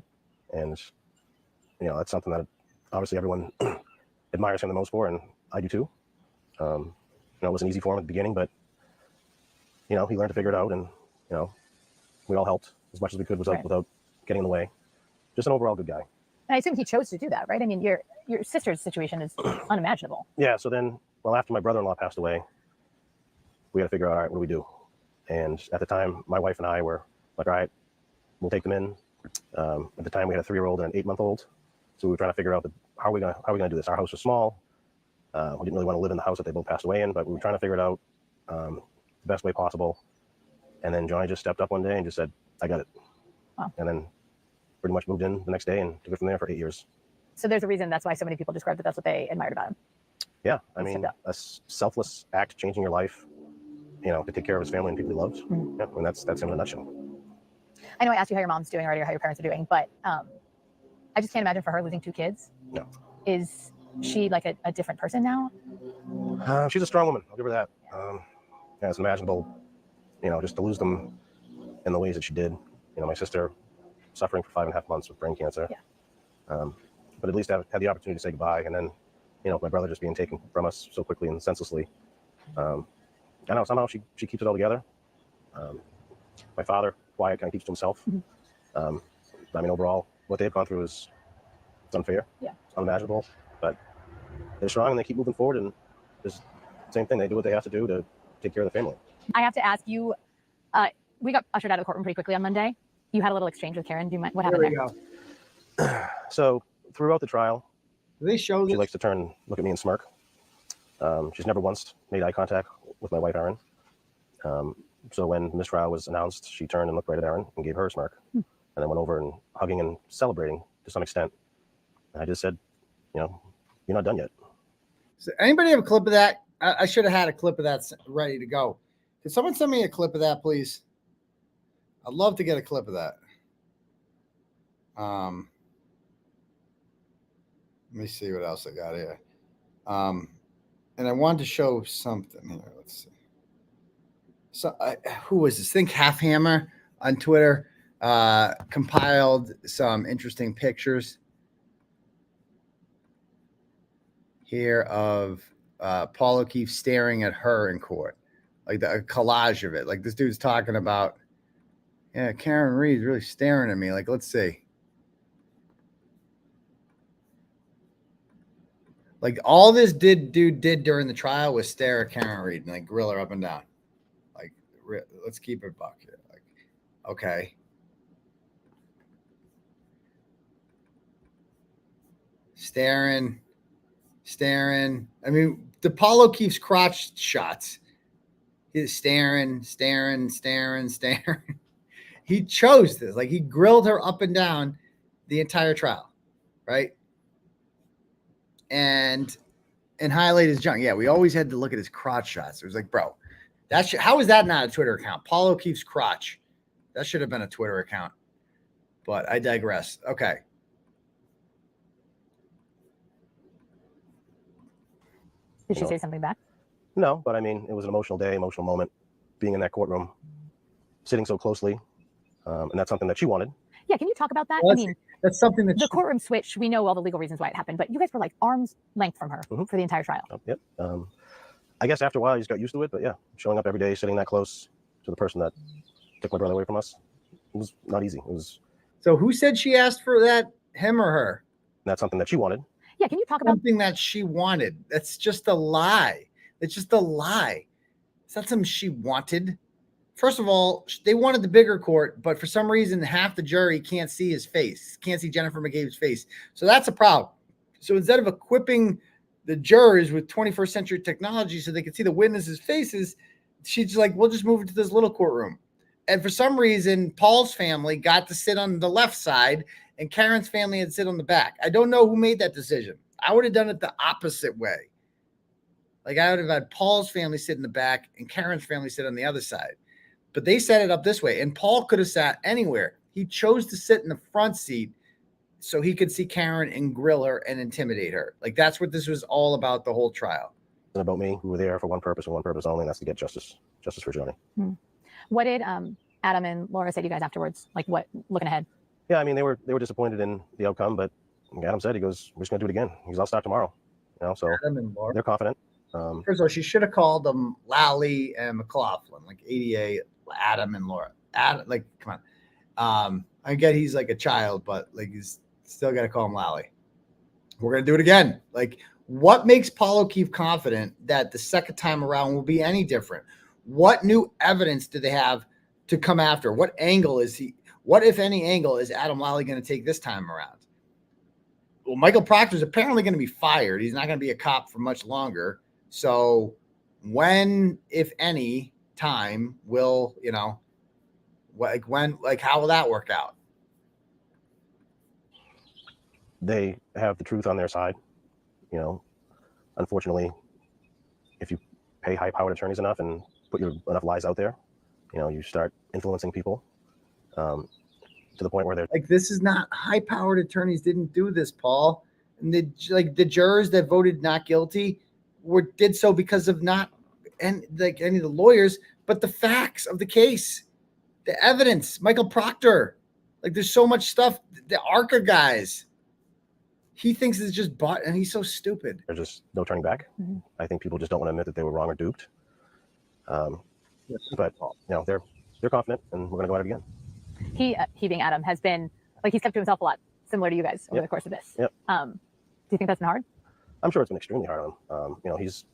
And, that's something that obviously everyone admires him the most for, and I do too. It wasn't easy for him at the beginning, but, he learned to figure it out, and, we all helped as much as we could without getting in the way. Just an overall good guy. And I assume he chose to do that, right? I mean, your sister's situation is unimaginable. Yeah, so then, after my brother-in-law passed away, we had to figure out, all right, what do we do? And at the time, my wife and I were like, all right, we'll take them in. At the time, we had a 3-year-old and an 8-month-old. So we were trying to figure out how are we gonna do this? Our house was small. We didn't really want to live in the house that they both passed away in, but we were trying to figure it out the best way possible. And then Johnny just stepped up one day and just said, I got it. Wow. And then pretty much moved in the next day and took it from there for 8 years. So there's a reason that's why so many people described that's what they admired about him. Yeah, I mean, a selfless act, changing your life, to take care of his family and people he loved. Mm-hmm. Yeah, and that's him in a nutshell. I know I asked you how your mom's doing already or how your parents are doing, but I just can't imagine for her losing 2 kids. No. Is she like a different person now? She's a strong woman. I'll give her that. It's unimaginable, just to lose them in the ways that she did. My sister suffering for 5.5 months with brain cancer. Yeah. But at least I had the opportunity to say goodbye. And then, my brother just being taken from us so quickly and senselessly. I know somehow she keeps it all together. My father, quiet, kind of keeps to himself. Mm-hmm. I mean, overall, what they've gone through is unfair. Yeah. It's unimaginable. But they're strong and they keep moving forward. And it's the same thing. They do what they have to do to take care of the family. I have to ask you, we got ushered out of the courtroom pretty quickly on Monday. You had a little exchange with Karen. Do you mind? What happened there? So throughout the trial, she likes to look at me and smirk. She's never once made eye contact with my wife, Erin. So when the mistrial was announced, she turned and looked right at Erin and gave her a smirk, and then went over and hugging and celebrating to some extent. And I just said, you're not done yet. So anybody have a clip of that? I should have had a clip of that ready to go. Can someone send me a clip of that, please? I'd love to get a clip of that. Let me see what else I got here. And I wanted to show something here. Let's see. So who was this? Think Half Hammer on Twitter compiled some interesting pictures here of Paul O'Keefe staring at her in court, like a collage of it. Like this dude's talking about, yeah, Karen Reed's really staring at me. Like, let's see. Like all this dude did during the trial was stare at Karen Reed and like grill her up and down. Like, let's keep it buck here. Like, okay. staring. I mean, the Paul O'Keefe's crotch shots. He's staring. He chose this. Like, he grilled her up and down the entire trial, right? And highlight his junk. Yeah, we always had to look at his crotch shots. It was like, bro, how is that not a Twitter account? Paul O'Keefe's crotch. That should have been a Twitter account. But I digress. Okay. Did she say something back? No, but I mean, it was an emotional day, emotional moment, being in that courtroom, sitting so closely, and that's something that she wanted. Yeah, can you talk about that? Well, I mean, that's something that the courtroom switch, we know all the legal reasons why it happened, but you guys were like arm's length from her for the entire trial. Yep. I guess after a while, you just got used to it, but yeah, showing up every day, sitting that close to the person that took my brother away from us, it was not easy. It was. So who said she asked for that, him or her? That's something that she wanted. Yeah, can you talk about something that she wanted? That's just a lie. It's just a lie. It's not something she wanted. First of all, they wanted the bigger court, but for some reason, half the jury can't see his face, can't see Jennifer McCabe's face. So that's a problem. So instead of equipping the jurors with 21st century technology so they could see the witnesses' faces, she's like, we'll just move it to this little courtroom. And for some reason, Paul's family got to sit on the left side and Karen's family had to sit on the back. I don't know who made that decision. I would have done it the opposite way. Like, I would have had Paul's family sit in the back and Karen's family sit on the other side. But they set it up this way. And Paul could have sat anywhere. He chose to sit in the front seat so he could see Karen and grill her and intimidate her. Like, that's what this was all about, the whole trial. It's about me. We were there for one purpose and one purpose only, and that's to get justice for Johnny. What did Adam and Laura say to you guys afterwards? Like, what, looking ahead? Yeah, I mean, they were disappointed in the outcome, but Adam said, he goes, we're just going to do it again. He goes, I'll start tomorrow. You know, so Adam and Laura. They're confident. First of all, she should have called them Lally and McLaughlin, like ADA, Adam and Laura. Adam, like, come on. I get he's like a child, but like, he's still got to call him Lally. We're going to do it again. Like, what makes Paul O'Keefe confident that the second time around will be any different? What new evidence do they have to come after? What angle is he? What, if any angle, is Adam Lally going to take this time around? Well, Michael Proctor is apparently going to be fired. He's not going to be a cop for much longer. So when, if any, time will, you know, like when, like, how will that work out? They have the truth on their side. You know, unfortunately, if you pay high-powered attorneys enough and put enough lies out there, you know, you start influencing people to the point where they're like, this is not high-powered attorneys didn't do this, Paul. And the jurors that voted not guilty did so because of not any of the lawyers, but the facts of the case, the evidence. Michael Proctor, like, there's so much stuff. The ARCA guys, he thinks it's just bought, and he's so stupid. There's just no turning back. I think people just don't want to admit that they were wrong or duped. But you know, they're confident, and we're going to go at it again. He being Adam has been like, he's kept to himself a lot, similar to you guys over the course of this. Yep. Do you think that's been hard? I'm sure it's been extremely hard on him. You know, he's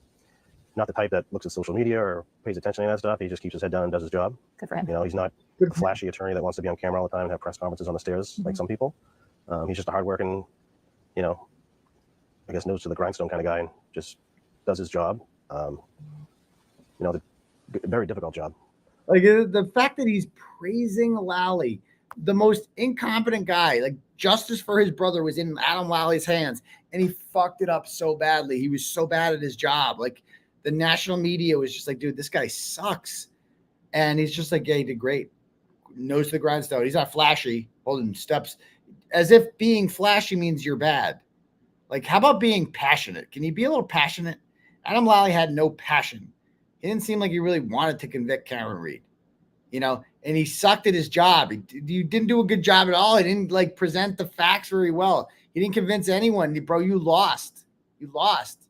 not the type that looks at social media or pays attention to any of that stuff. He just keeps his head down and does his job. Good for him. You know, he's not a flashy attorney that wants to be on camera all the time and have press conferences on the stairs like some people. He's just a hardworking, you know, I guess nose to the grindstone kind of guy, and just does his job. You know, very difficult job. Like, the fact that he's praising Lally, the most incompetent guy, like, justice for his brother was in Adam Lally's hands, and he fucked it up so badly. He was so bad at his job. Like, the national media was just like, dude, this guy sucks. And he's just like, yeah, he did great. Nose to the grindstone. He's not flashy, holding steps, as if being flashy means you're bad. Like, how about being passionate? Can you be a little passionate? Adam Lally had no passion. He didn't seem like he really wanted to convict Karen Reed, you know, and he sucked at his job. He didn't do a good job at all. He didn't, like, present the facts very well. He didn't convince anyone. Bro, you lost. You lost.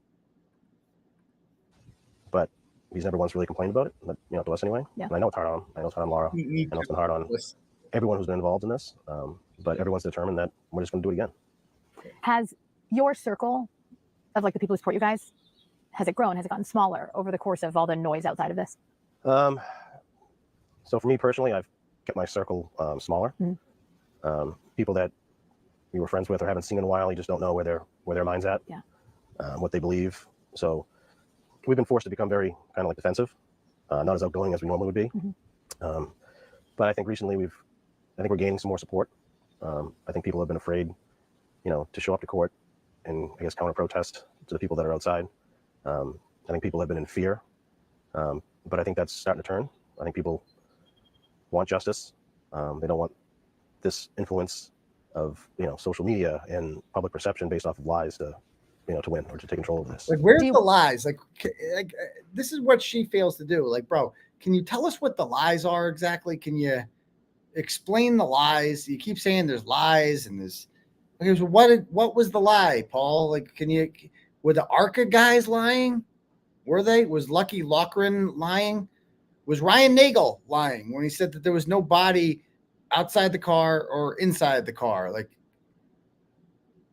But he's never once really complained about it, but, you know, to us anyway. Yeah. And I know it's hard on him. I know it's hard on Laura. I know it's been hard on everyone who's been involved in this. But everyone's determined that we're just going to do it again. Has your circle of, like, the people who support you guys, has it grown? Has it gotten smaller over the course of all the noise outside of this? So for me personally, I've kept my circle smaller. People that you were friends with or haven't seen in a while. You just don't know where their mind's at, what they believe. So we've been forced to become very kind of like defensive, not as outgoing as we normally would be. But I think recently I think we're gaining some more support. I think people have been afraid, to show up to court and I guess counter protest to the people that are outside. I think people have been in fear, but I think that's starting to turn. I think people want justice. They don't want this influence of social media and public perception based off of lies to win or to take control of this. Like, where's the lies? Like this is what she fails to do. Like, bro, can you tell us what the lies are exactly? Can you explain the lies? You keep saying there's lies and there's. Okay, so what was the lie, Paul? Like, were the ARCA guys lying? Were they? Was Lucky Loughran lying? Was Ryan Nagel lying when he said that there was no body outside the car or inside the car? Like,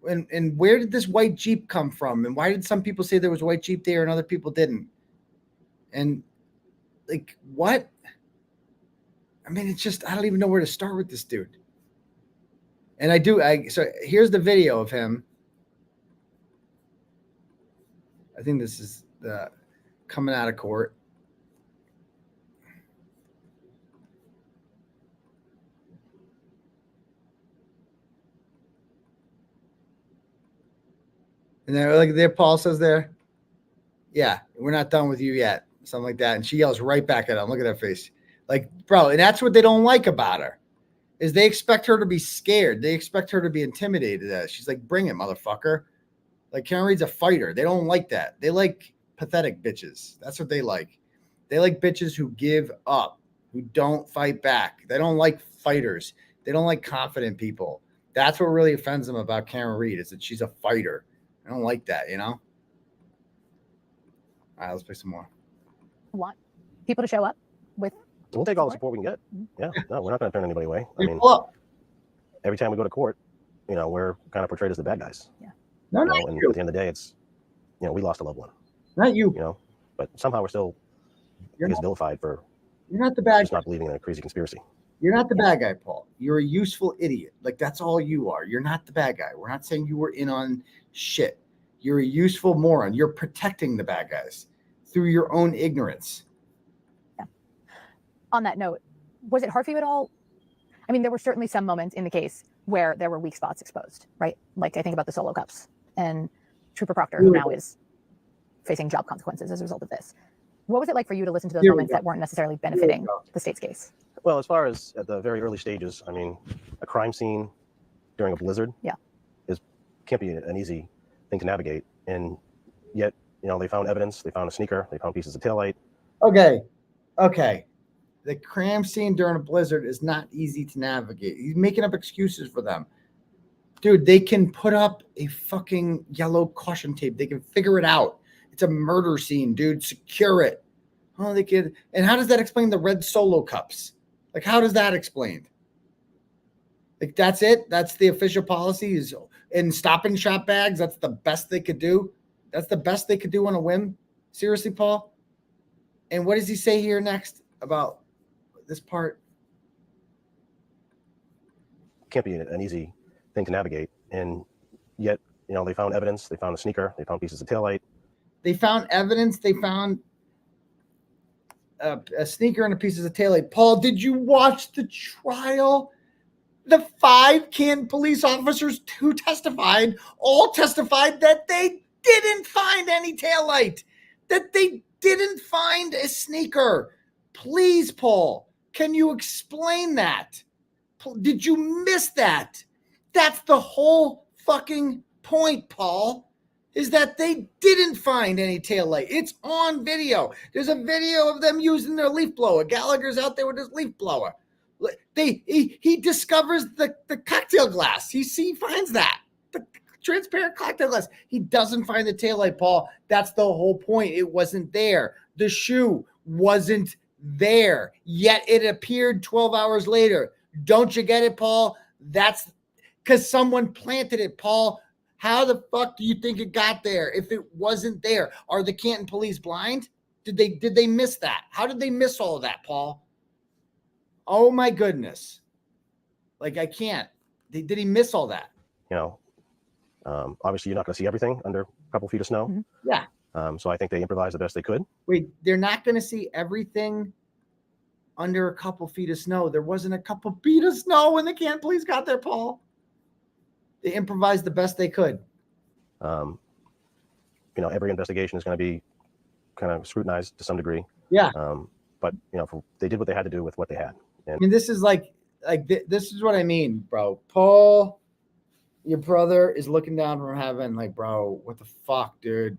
and where did this white Jeep come from? And why did some people say there was a white Jeep there and other people didn't? And like, what? I mean, it's just, I don't even know where to start with this dude. And so here's the video of him. I think this is the coming out of court. And then, like, there, Paul says there, yeah, we're not done with you yet. Something like that. And she yells right back at him. Look at that face. Like, bro, and that's what they don't like about her, is they expect her to be scared. They expect her to be intimidated. She's like, bring it, motherfucker. Like, Karen Reed's a fighter. They don't like that. They like pathetic bitches. That's what they like. They like bitches who give up, who don't fight back. They don't like fighters. They don't like confident people. That's what really offends them about Karen Reed, is that she's a fighter. I don't like that, All right, let's play some more. Want people to show up with. We'll take all the support we can get. Yeah, no, we're not going to turn anybody away. I mean, every time we go to court, we're kind of portrayed as the bad guys. Yeah. No, not and you. at the end of the day, it's, we lost a loved one. Not you. But somehow we're still, vilified for. You're not the bad just guy. not believing in a crazy conspiracy. You're not the bad guy, Paul. You're a useful idiot. Like, that's all you are. You're not the bad guy. We're not saying you were in on shit. You're a useful moron. You're protecting the bad guys through your own ignorance. Yeah. On that note, was it hard for you at all? I mean, there were certainly some moments in the case where there were weak spots exposed, right? Like, I think about the solo cups and Trooper Proctor, who now is facing job consequences as a result of this. What was it like for you to listen to those moments that weren't necessarily benefiting the state's case? Well, as far as at the very early stages, I mean, a crime scene during a blizzard can't be an easy thing to navigate. And yet, they found evidence, they found a sneaker, they found pieces of taillight. Okay. The crime scene during a blizzard is not easy to navigate. He's making up excuses for them. Dude, they can put up a fucking yellow caution tape. They can figure it out. It's a murder scene, dude. Secure it. Oh, they could. And how does that explain the red Solo cups? Like, how does that explain? Like, that's it? That's the official policy, is in Stop and Shop bags? That's the best they could do? That's the best they could do on a whim? Seriously, Paul? And what does he say here next about this part? Can't be an easy thing to navigate. And yet, they found evidence, they found a sneaker, they found pieces of taillight. They found evidence, they found a sneaker and a pieces of taillight. Paul, did you watch the trial? The 5 Canton police officers who testified all testified that they didn't find any taillight, that they didn't find a sneaker. Please, Paul, can you explain that? Did you miss that? That's the whole fucking point, Paul, is that they didn't find any taillight. It's on video. There's a video of them using their leaf blower. Gallagher's out there with his leaf blower. He discovers the cocktail glass. He finds that. The transparent cocktail glass. He doesn't find the taillight, Paul. That's the whole point. It wasn't there. The shoe wasn't there, yet it appeared 12 hours later. Don't you get it, Paul? That's because someone planted it, Paul. How the fuck do you think it got there if it wasn't there? Are the Canton police blind? Did they miss that? How did they miss all of that, Paul? Oh my goodness. Like, I can't. Did he miss all that? Obviously you're not going to see everything under a couple feet of snow. Yeah. So I think they improvised the best they could. Wait, they're not going to see everything under a couple feet of snow. There wasn't a couple feet of snow when the Canton police got there, Paul. They improvised the best they could. Every investigation is going to be kind of scrutinized to some degree. Yeah. But they did what they had to do with what they had. And I mean, this is this is what I mean, bro. Paul, your brother is looking down from heaven like, bro, what the fuck, dude?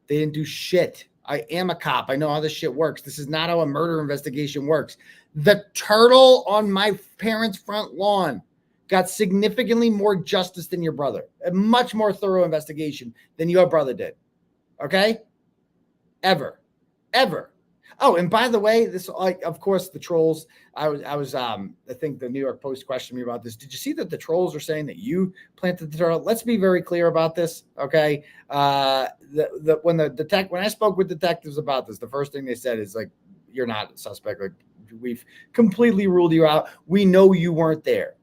They didn't do shit. I am a cop. I know how this shit works. This is not how a murder investigation works. The turtle on my parents' front lawn got significantly more justice than your brother. A much more thorough investigation than your brother did. Okay? Ever. Oh, and by the way, this, of course, the trolls. I think the New York Post questioned me about this. Did you see that the trolls are saying that you planted the turtle? Let's be very clear about this, okay? When I spoke with detectives about this, the first thing they said is like, "You're not a suspect. Like, we've completely ruled you out. We know you weren't there."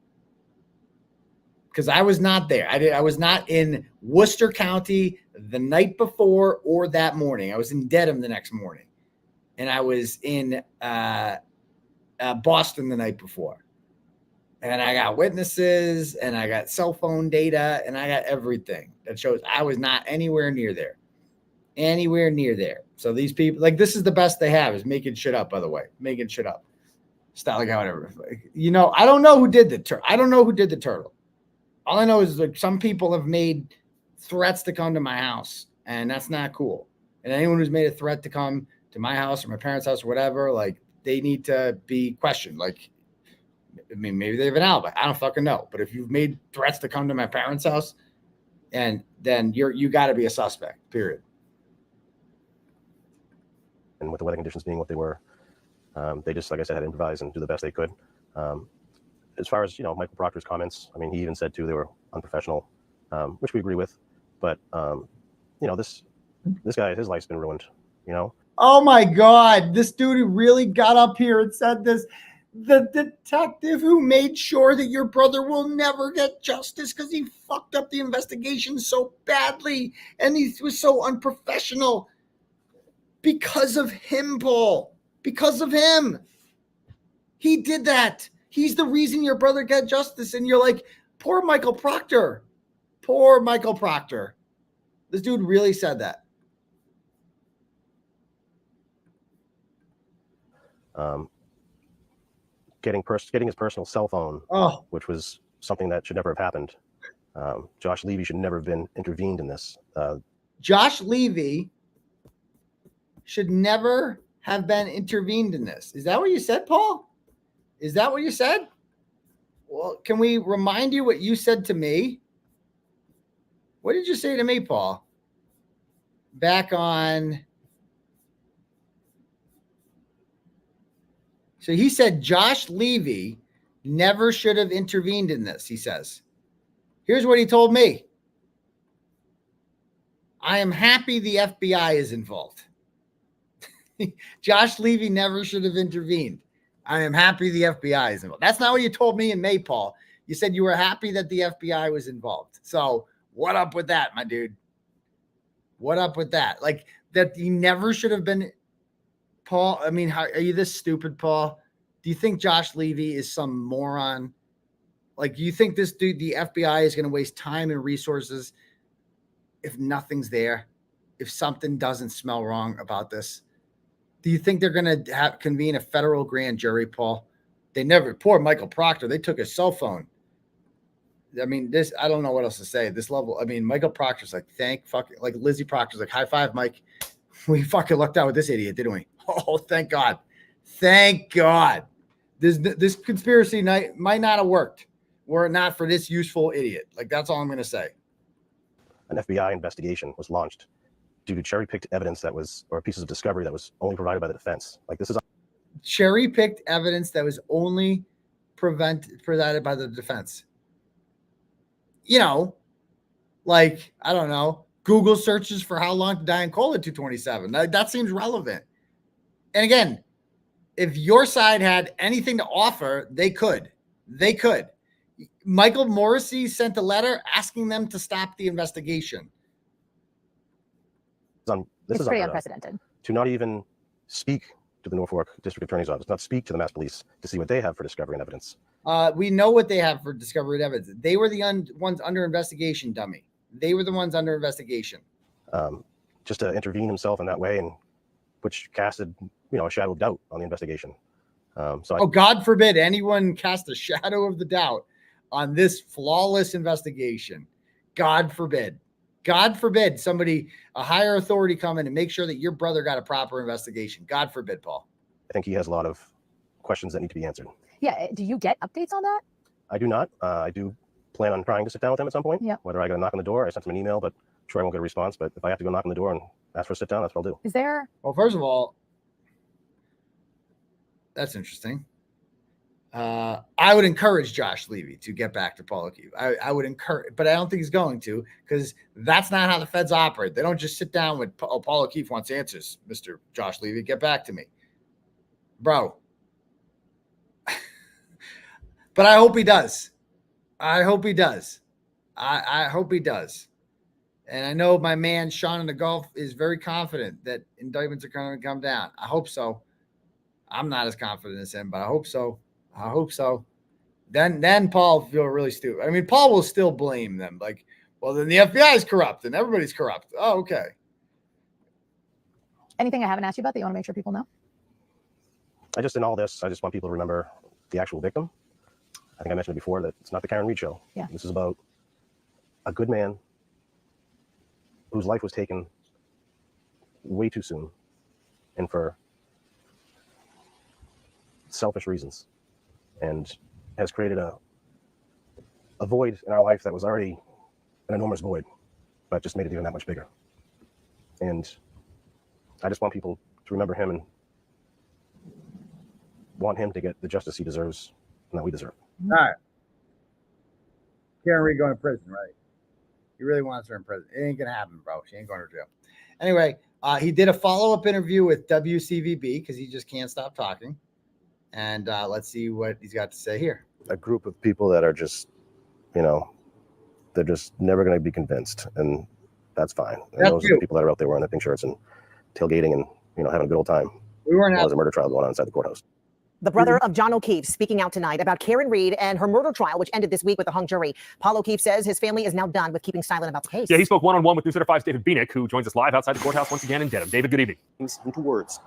Because I was not there. I was not in Worcester County the night before or that morning. I was in Dedham the next morning. And I was in Boston the night before. And I got witnesses, and I got cell phone data, and I got everything that shows I was not anywhere near there. So these people, this is the best they have, is making shit up, by the way. Making shit up. Style like whatever. I don't know who did the turtle. I don't know who did the turtle. All I know is some people have made threats to come to my house, and that's not cool. And anyone who's made a threat to come to my house or my parents' house or whatever, they need to be questioned. Maybe they have an alibi. I don't fucking know. But if you've made threats to come to my parents' house, and then you got to be a suspect, period. And with the weather conditions being what they were, they just, like I said, had to improvise and do the best they could. As far as, Michael Proctor's comments, I mean, he even said, too, they were unprofessional, which we agree with. But, this guy, his life's been ruined, Oh, my God. This dude who really got up here and said this, the detective who made sure that your brother will never get justice because he fucked up the investigation so badly and he was so unprofessional. Because of him, Paul. Because of him. He did that. He's the reason your brother got justice. And you're like, poor Michael Proctor. Poor Michael Proctor. This dude really said that. Getting his personal cell phone, which was something that should never have happened. Josh Levy should never have been intervened in this. Josh Levy should never have been intervened in this. Is that what you said, Paul? Is that what you said? Well, can we remind you what you said to me? What did you say to me, Paul? Back on. So he said Josh Levy never should have intervened in this, he says. Here's what he told me. I am happy the FBI is involved. Josh Levy never should have intervened. I am happy the FBI is involved. That's not what you told me in May, Paul. You said you were happy that the FBI was involved. So what up with that, my dude? What up with that? That he never should have been... Paul, I mean, are you this stupid, Paul? Do you think Josh Levy is some moron? Do you think this dude, the FBI, is going to waste time and resources if nothing's there? If something doesn't smell wrong about this? Do you think they're going to convene a federal grand jury, Paul? They never. Poor Michael Proctor. They took his cell phone. I mean, I don't know what else to say. This level, I mean, Michael Proctor's Lizzie Proctor's like, high five, Mike. We fucking lucked out with this idiot, didn't we? Oh, thank God. Thank God. This conspiracy might not have worked were it not for this useful idiot. That's all I'm going to say. An FBI investigation was launched due to cherry-picked evidence or pieces of discovery that was only provided by the defense. This is cherry-picked evidence that was only provided by the defense. I don't know. Google searches for how long to die in cola 227. That seems relevant. And again, if your side had anything to offer, they could. Michael Morrissey sent a letter asking them to stop the investigation. This is pretty unprecedented. To not even speak to the Norfolk District Attorney's Office, not speak to the Mass Police to see what they have for discovery and evidence. We know what they have for discovery and evidence. They were the ones under investigation, dummy. They were the ones under investigation. Just to intervene himself in that way, and which casted, a shadow of doubt on the investigation. God forbid anyone cast a shadow of the doubt on this flawless investigation. God forbid. God forbid somebody, a higher authority, come in and make sure that your brother got a proper investigation. God forbid, Paul. I think he has a lot of questions that need to be answered. Yeah. Do you get updates on that? I do not. I do plan on trying to sit down with him at some point. Yeah. Whether I go knock on the door, I sent him an email, but I'm sure I won't get a response. But if I have to go knock on the door and ask for a sit down, that's what I'll do. Is there? Well, first of all, that's interesting. I would encourage Josh Levy to get back to Paul O'Keefe. I would encourage, but I don't think he's going to, because that's not how the feds operate. They don't just sit down with Paul O'Keefe wants answers. Mr. Josh Levy, get back to me, bro. But I hope he does. I hope he does. I hope he does. And I know my man Sean in the Gulf is very confident that indictments are going to come down. I hope so. I'm not as confident as him, but I hope so. I hope so. Then Paul will feel really stupid. I mean, Paul will still blame them. Like, well, then the FBI is corrupt and everybody's corrupt. Oh, okay. Anything I haven't asked you about that you want to make sure people know? In all this, I just want people to remember the actual victim. I think I mentioned it before that it's not the Karen Reed show. Yeah. This is about a good man whose life was taken way too soon and for selfish reasons, and has created a void in our life that was already an enormous void, but just made it even that much bigger. And I just want people to remember him and want him to get the justice he deserves and that we deserve. All right. Karen Reed going to prison, right? He really wants her in prison. It ain't gonna happen, bro. She ain't going to jail. Anyway, he did a follow-up interview with WCVB because he just can't stop talking. And let's see what he's got to say here. A group of people that are just, they're just never going to be convinced, and that's fine. And those are the people that are out there wearing their pink shirts and tailgating and having a good old time. We weren't having a murder trial going on inside the courthouse. The brother of John O'Keefe speaking out tonight about Karen Reed and her murder trial, which ended this week with a hung jury. Paul O'Keefe says his family is now done with keeping silent about the case. Yeah, he spoke one-on-one with Newsletter 5's David Bienick, who joins us live outside the courthouse once again in Dedham. David, good evening. Into words.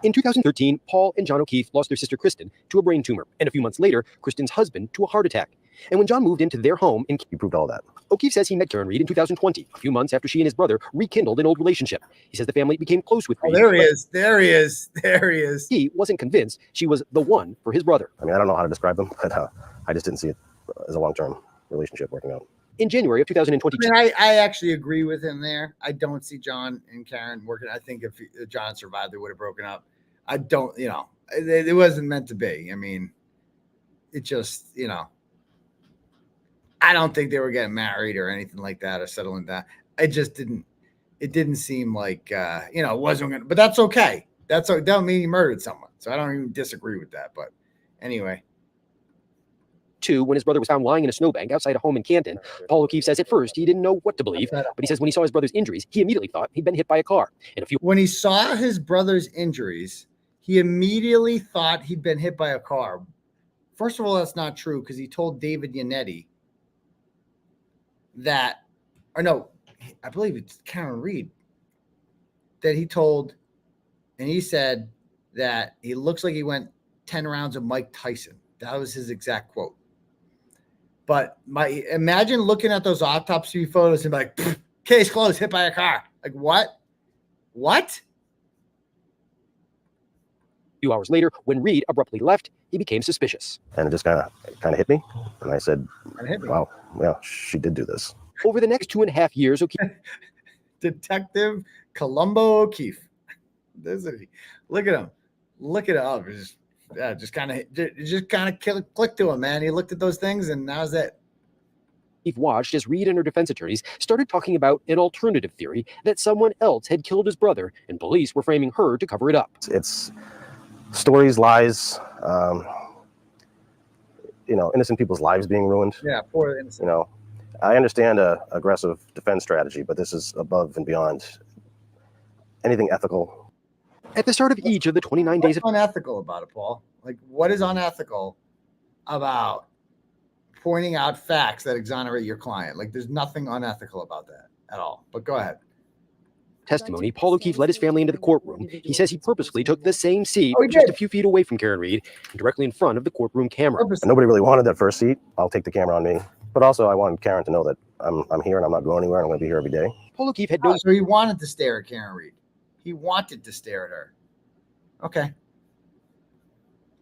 In 2013, Paul and John O'Keefe lost their sister Kristen to a brain tumor, and a few months later, Kristen's husband to a heart attack. And when John moved into their home in... He proved all that. O'Keefe says he met Karen Reed in 2020, a few months after she and his brother rekindled an old relationship. He says the family became close with Reed. There he is. There he is. There he is. He wasn't convinced she was the one for his brother. I mean, I don't know how to describe them, but I just didn't see it as a long-term relationship working out. In January of 2022. I mean, I actually agree with him there. I don't see John and Karen working. I think if John survived, they would have broken up. I don't, it wasn't meant to be. I mean, it just, I don't think they were getting married or anything like that or settling down. It didn't seem like, it wasn't going to, but that's okay. That don't mean he murdered someone. So I don't even disagree with that. But anyway. When his brother was found lying in a snowbank outside a home in Canton, Paul O'Keefe says at first he didn't know what to believe, but he says when he saw his brother's injuries, he immediately thought he'd been hit by a car. When he saw his brother's injuries, he immediately thought he'd been hit by a car. First of all, that's not true because he told David Yannetti that, or no, I believe it's Karen Reed, that he told, and he said that he looks like he went 10 rounds of Mike Tyson. That was his exact quote. But imagine looking at those autopsy photos and be like, case closed, hit by a car. Like, what? What? A few hours later, when Reed abruptly left, he became suspicious. And it just kind of hit me. And I said, wow, yeah, she did do this. Over the next 2.5 years, O'Keefe. Detective Columbo O'Keefe. Look at him. Look at it up. Just kind of clicked to him, man. He looked at those things, and that was it. He watched as Reed and her defense attorneys started talking about an alternative theory that someone else had killed his brother, and police were framing her to cover it up. It's stories, lies. innocent people's lives being ruined. Yeah, poor innocent. I understand a aggressive defense strategy, but this is above and beyond anything ethical. At the start of each of the 29 days of unethical about it, Paul? Like, what is unethical about pointing out facts that exonerate your client? Like, there's nothing unethical about that at all. But go ahead. testimony, Paul O'Keefe led his family into the courtroom. He says he purposely took the same seat just a few feet away from Karen Reed and directly in front of the courtroom camera. Nobody really wanted that first seat. I'll take the camera on me. But also, I wanted Karen to know that I'm here and I'm not going anywhere. And I'm going to be here every day. Paul O'Keefe had no. So he wanted to stare at Karen Reed. He wanted to stare at her. Okay.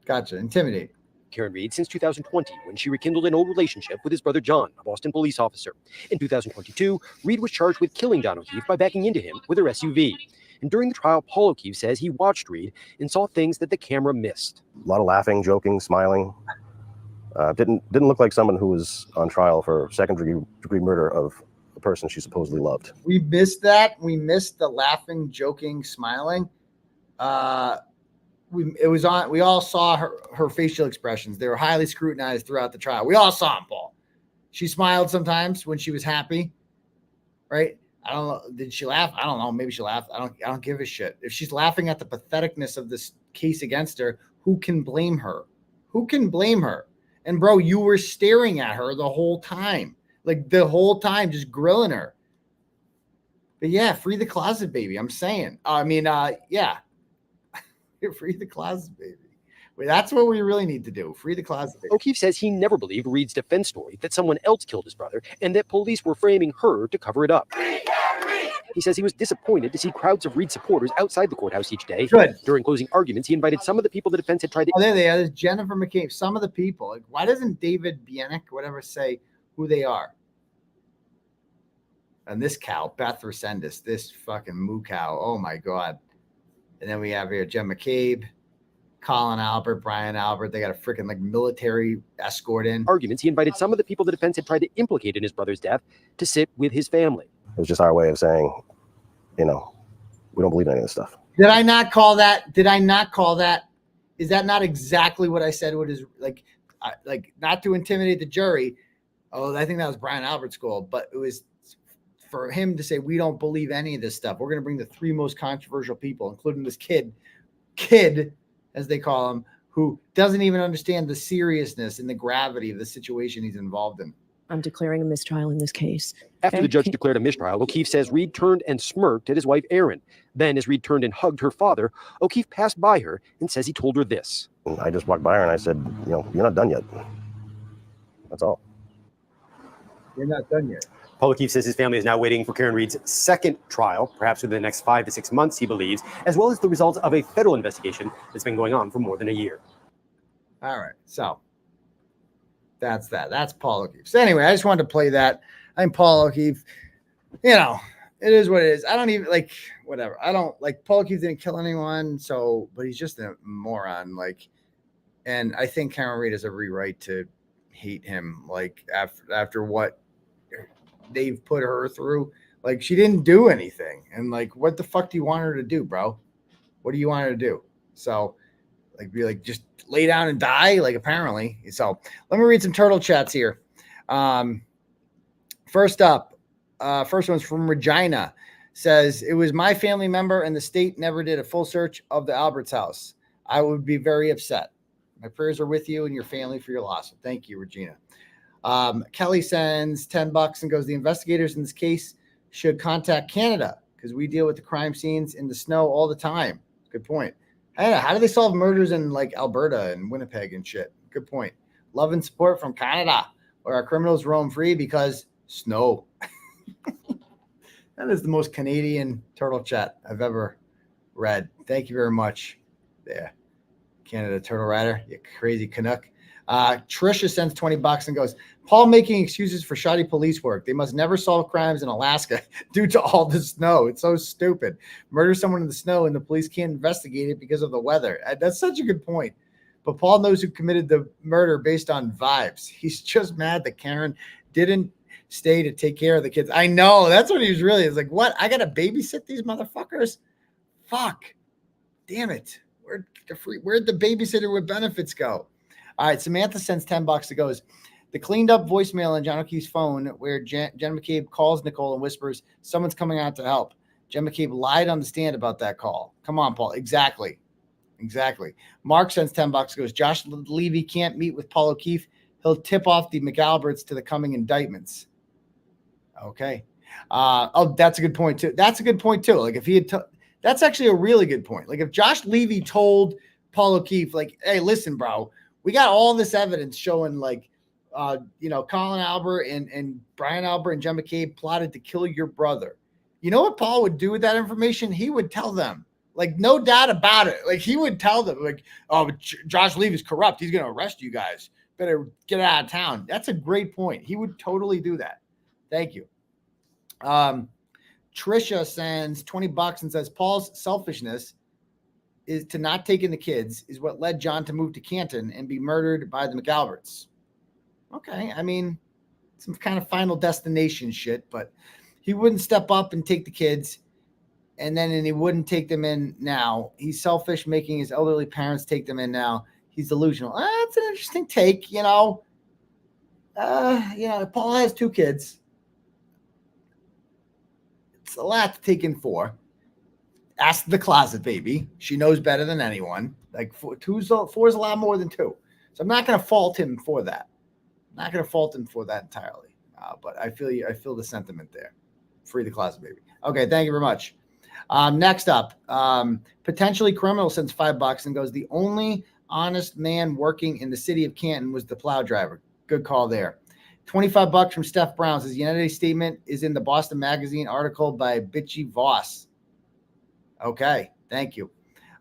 Gotcha. Intimidate. Karen Reed since 2020, when she rekindled an old relationship with his brother John, a Boston police officer. In 2022, Reed was charged with killing Don O'Keefe by backing into him with her SUV. And during the trial, Paul O'Keefe says he watched Reed and saw things that the camera missed. A lot of laughing, joking, smiling. Didn't look like someone who was on trial for second-degree murder of a person she supposedly loved. We missed that. We missed the laughing, joking, smiling. We all saw her facial expressions. They were highly scrutinized throughout the trial. We all saw them, Paul. She smiled sometimes when she was happy, right? I don't know. Did she laugh? I don't know. Maybe she laughed. I don't give a shit. If she's laughing at the patheticness of this case against her, who can blame her? Who can blame her? And bro, you were staring at her the whole time, like the whole time, just grilling her. But yeah, free the closet baby. I'm saying. Yeah. Free the closet baby. That's what we really need to do. Free the closet baby. O'Keefe says he never believed Reed's defense story that someone else killed his brother and that police were framing her to cover it up. He says he was disappointed to see crowds of Reed supporters outside the courthouse each day. Good. During closing arguments, he invited some of the people the defense had tried to... Oh, there they are. There's Jennifer McCabe. Some of the people. Like, why doesn't David Bienick, whatever, say who they are? And this cow, Beth Resendez, this fucking moo cow. Oh, my God. And then we have here Jen McCabe, Colin Albert, Brian Albert. They got a freaking like military escort in. Arguments. He invited some of the people the defense had tried to implicate in his brother's death to sit with his family. It was just our way of saying, we don't believe in any of this stuff. Did I not call that? Is that not exactly what I said? What is like not to intimidate the jury? Oh, I think that was Brian Albert's goal, but it was for him to say, we don't believe any of this stuff. We're going to bring the three most controversial people, including this kid, as they call him, who doesn't even understand the seriousness and the gravity of the situation he's involved in. I'm declaring a mistrial in this case. After the judge declared a mistrial, O'Keefe says Reed turned and smirked at his wife, Erin. Then, as Reed turned and hugged her father, O'Keefe passed by her and says he told her this. I just walked by her and I said, you're not done yet. That's all. You're not done yet. Paul O'Keefe says his family is now waiting for Karen Reed's second trial, perhaps within the next 5 to 6 months, he believes, as well as the results of a federal investigation that's been going on for more than a year. All right, so that's that. That's Paul O'Keefe. So anyway, I just wanted to play that. I'm Paul O'Keefe. It is what it is. I don't even whatever. I don't Paul O'Keefe didn't kill anyone, but he's just a moron. And I think Karen Reed has every right to hate him. After what they've put her through, she didn't do anything. And what the fuck do you want her to do, bro? What do you want her to do? So just lay down and die, apparently. So let me read some turtle chats here. First up, first one's from Regina. Says, it was my family member and the state never did a full search of the Alberts house. I would be very upset. My prayers are with you and your family for your loss. So thank you, Regina. Kelly sends $10 and goes, the investigators in this case should contact Canada because we deal with the crime scenes in the snow all the time. Good point. How do they solve murders in Alberta and Winnipeg and shit? Good point. Love and support from Canada, where our criminals roam free because snow. That is the most Canadian turtle chat I've ever read. Thank you very much. There, Canada Turtle Rider, you crazy Canuck. Trisha sends $20 and goes, Paul making excuses for shoddy police work. They must never solve crimes in Alaska due to all the snow. It's so stupid. Murder someone in the snow and the police can't investigate it because of the weather. That's such a good point. But Paul knows who committed the murder based on vibes. He's just mad that Karen didn't stay to take care of the kids. I know. That's what he was really. It's what? I got to babysit these motherfuckers? Fuck. Damn it. Where'd the babysitter with benefits go? All right, Samantha sends $10 that goes, the cleaned up voicemail on John O'Keefe's phone where Jen McCabe calls Nicole and whispers, someone's coming out to help. Jen McCabe lied on the stand about that call. Come on, Paul. Exactly. Mark sends $10 goes, Josh Levy can't meet with Paul O'Keefe. He'll tip off the McAlberts to the coming indictments. Okay. That's a good point too. Like if he had, that's actually a really good point. Like if Josh Levy told Paul O'Keefe, like, hey, listen, bro, we got all this evidence showing like, Colin Albert and Brian Albert and Jen McCabe plotted to kill your brother. You know what Paul would do with that information? He would tell them, like, no doubt about it. Like he would tell them like, oh, Josh Levy's corrupt. He's going to arrest you guys. Better get out of town. That's a great point. He would totally do that. Thank you. Trisha sends $20 and says Paul's selfishness is to not taking the kids is what led John to move to Canton and be murdered by the McAlberts. Okay. I mean, some kind of Final Destination shit, but he wouldn't step up and take the kids and he wouldn't take them in now. He's selfish, making his elderly parents take them in now. He's delusional. That's an interesting take, Paul has 2 kids. It's a lot to take in 4. Ask the closet baby. She knows better than anyone. Like 4 is a lot more than 2. So I'm not going to fault him for that. Entirely. But I feel the sentiment there. Free the closet baby. Okay. Thank you very much. Next up, potentially criminal sends $5 and goes, the only honest man working in the city of Canton was the plow driver. Good call there. $25 from Steph Brown says United statement is in the Boston Magazine article by Bitchy Voss. Okay, thank you.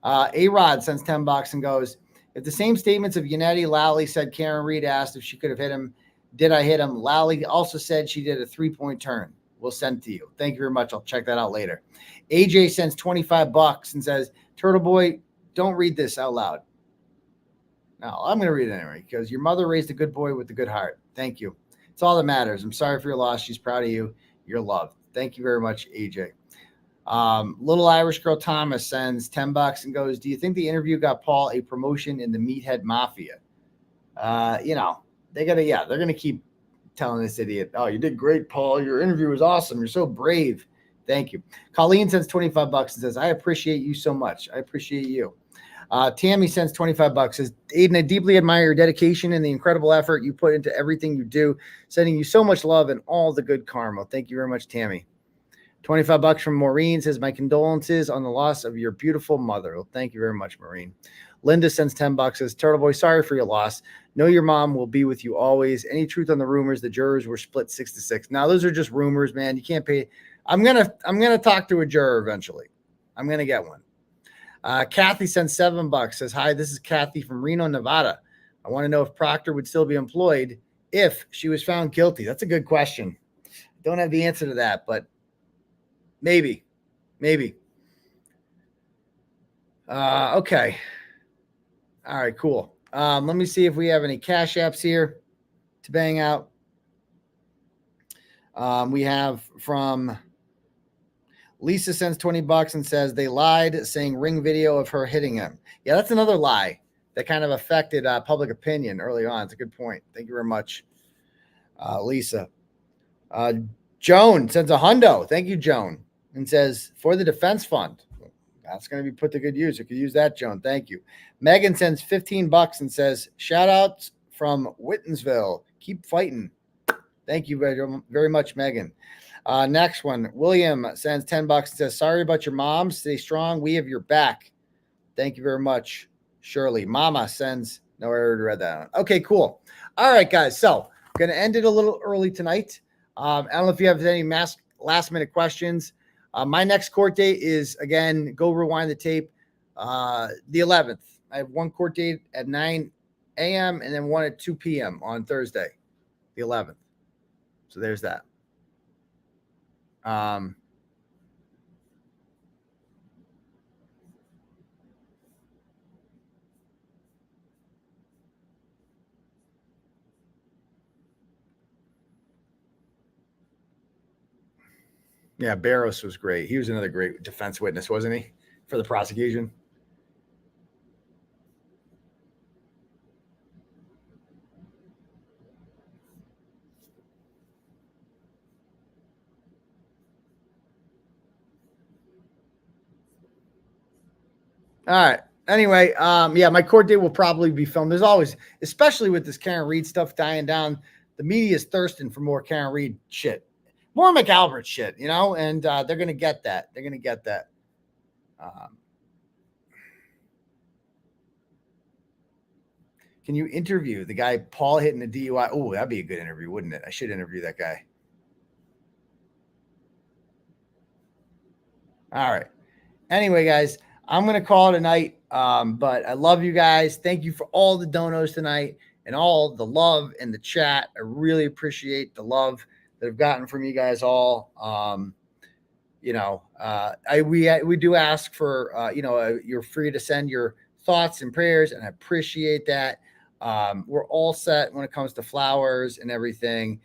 A-Rod sends $10 and goes, if the same statements of Yannetti Lally said Karen Reed asked if she could have hit him, did I hit him? Lally also said she did a 3-point turn. We'll send to you. Thank you very much. I'll check that out later. AJ sends $25 and says, Turtle Boy, don't read this out loud. No, I'm going to read it anyway because your mother raised a good boy with a good heart. Thank you. It's all that matters. I'm sorry for your loss. She's proud of you. You're loved. Thank you very much, AJ. Little Irish Girl Thomas sends $10 and goes, do you think the interview got Paul a promotion in the Meathead Mafia? They're going to keep telling this idiot, oh, you did great, Paul. Your interview was awesome. You're so brave. Thank you. Colleen sends $25 and says, I appreciate you so much. I appreciate you. Tammy sends $25, says, Aidan, I deeply admire your dedication and the incredible effort you put into everything you do. Sending you so much love and all the good karma. Thank you very much, Tammy. $25 from Maureen says, my condolences on the loss of your beautiful mother. Well, thank you very much, Maureen. Linda sends $10, says, Turtle Boy, sorry for your loss. Know your mom will be with you always. Any truth on the rumors the jurors were split 6-6? Now, those are just rumors, man. You can't pay. I'm gonna talk to a juror eventually. I'm gonna get one. Kathy sends $7, says, hi, this is Kathy from Reno, Nevada. I want to know if Proctor would still be employed if she was found guilty. That's a good question. Don't have the answer to that, but maybe. Okay. All right, cool. Let me see if we have any cash apps here to bang out. We have from Lisa sends $20 and says they lied, saying ring video of her hitting him. Yeah, that's another lie that kind of affected public opinion early on. It's a good point. Thank you very much, Lisa. Joan sends a hundo. Thank you, Joan, and says for the defense fund. That's going to be put to good use. You could use that, Joan. Thank you. Megan sends $15 and says, shout outs from Whitensville. Keep fighting. Thank you very, very much, Megan. Next one. William sends $10 and says, sorry about your mom. Stay strong. We have your back. Thank you very much, Shirley. Mama sends, no, I already read that one. Okay, cool. All right, guys. So I'm going to end it a little early tonight. I don't know if you have any last minute questions. My next court date is, again, go rewind the tape, the 11th. I have one court date at 9 a.m. and then one at 2 p.m. on Thursday, the 11th. So there's that. Yeah, Barros was great. He was another great defense witness, wasn't he, for the prosecution? All right. Anyway, yeah, my court date will probably be filmed. There's always, especially with this Karen Reed stuff dying down, the media is thirsting for more Karen Reed shit, more McAlbert shit, you know, and they're gonna get that. They're gonna get that. Can you interview the guy Paul hitting the DUI? Oh, that'd be a good interview, wouldn't it? I should interview that guy. All right. Anyway, guys, I'm going to call it a night. But I love you guys. Thank you for all the donos tonight and all the love in the chat. I really appreciate the love that I've gotten from you guys all. You know, we do ask for, you know, you're free to send your thoughts and prayers, and I appreciate that. We're all set when it comes to flowers and everything.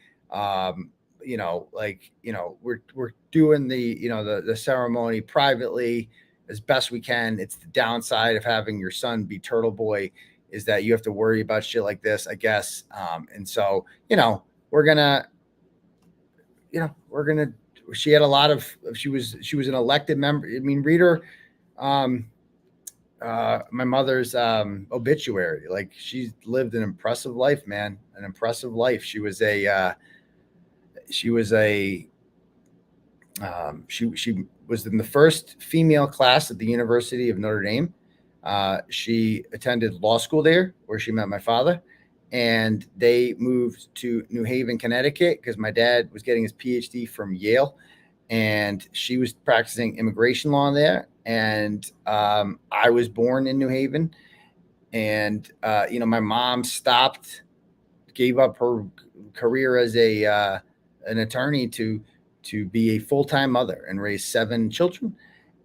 You know, like, you know, we're doing the, you know, the ceremony privately as best we can. It's the downside of having your son be Turtle Boy is that you have to worry about shit like this, I guess. And so, you know, she had a lot of, she was an elected member. I mean, read her, my mother's obituary. Like, she lived an impressive life, man, an impressive life. She was in the first female class at the University of Notre Dame. She attended law school there, where she met my father, and they moved to New Haven, Connecticut, because my dad was getting his PhD from Yale, and she was practicing immigration law there. And I was born in New Haven, and you know, my mom gave up her career as an attorney to be a full-time mother and raise 7 children.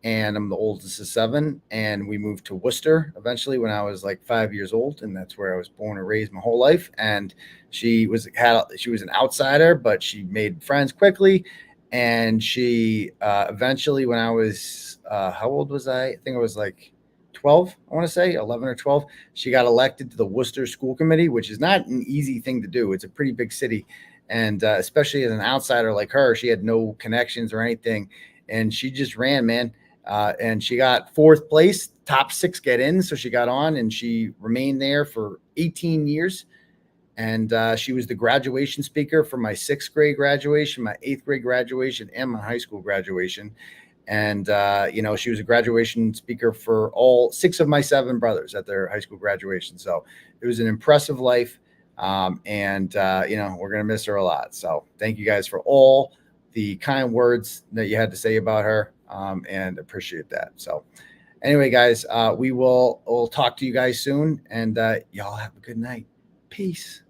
And I'm the oldest of 7. And we moved to Worcester eventually when I was like 5 years old. And that's where I was born and raised my whole life. And she was an outsider, but she made friends quickly. And she eventually, when I was, how old was I? I think I was like 12, I want to say 11 or 12. She got elected to the Worcester School Committee, which is not an easy thing to do. It's a pretty big city. And especially as an outsider like her, she had no connections or anything. And she just ran, man. And she got 4th place, top 6 get in. So she got on, and she remained there for 18 years. And she was the graduation speaker for my 6th grade graduation, my 8th grade graduation, and my high school graduation. And, you know, she was a graduation speaker for all 6 of my 7 brothers at their high school graduation. So it was an impressive life. And you know, we're going to miss her a lot. So thank you guys for all the kind words that you had to say about her, and appreciate that. So anyway, guys, we'll talk to you guys soon, and y'all have a good night. Peace.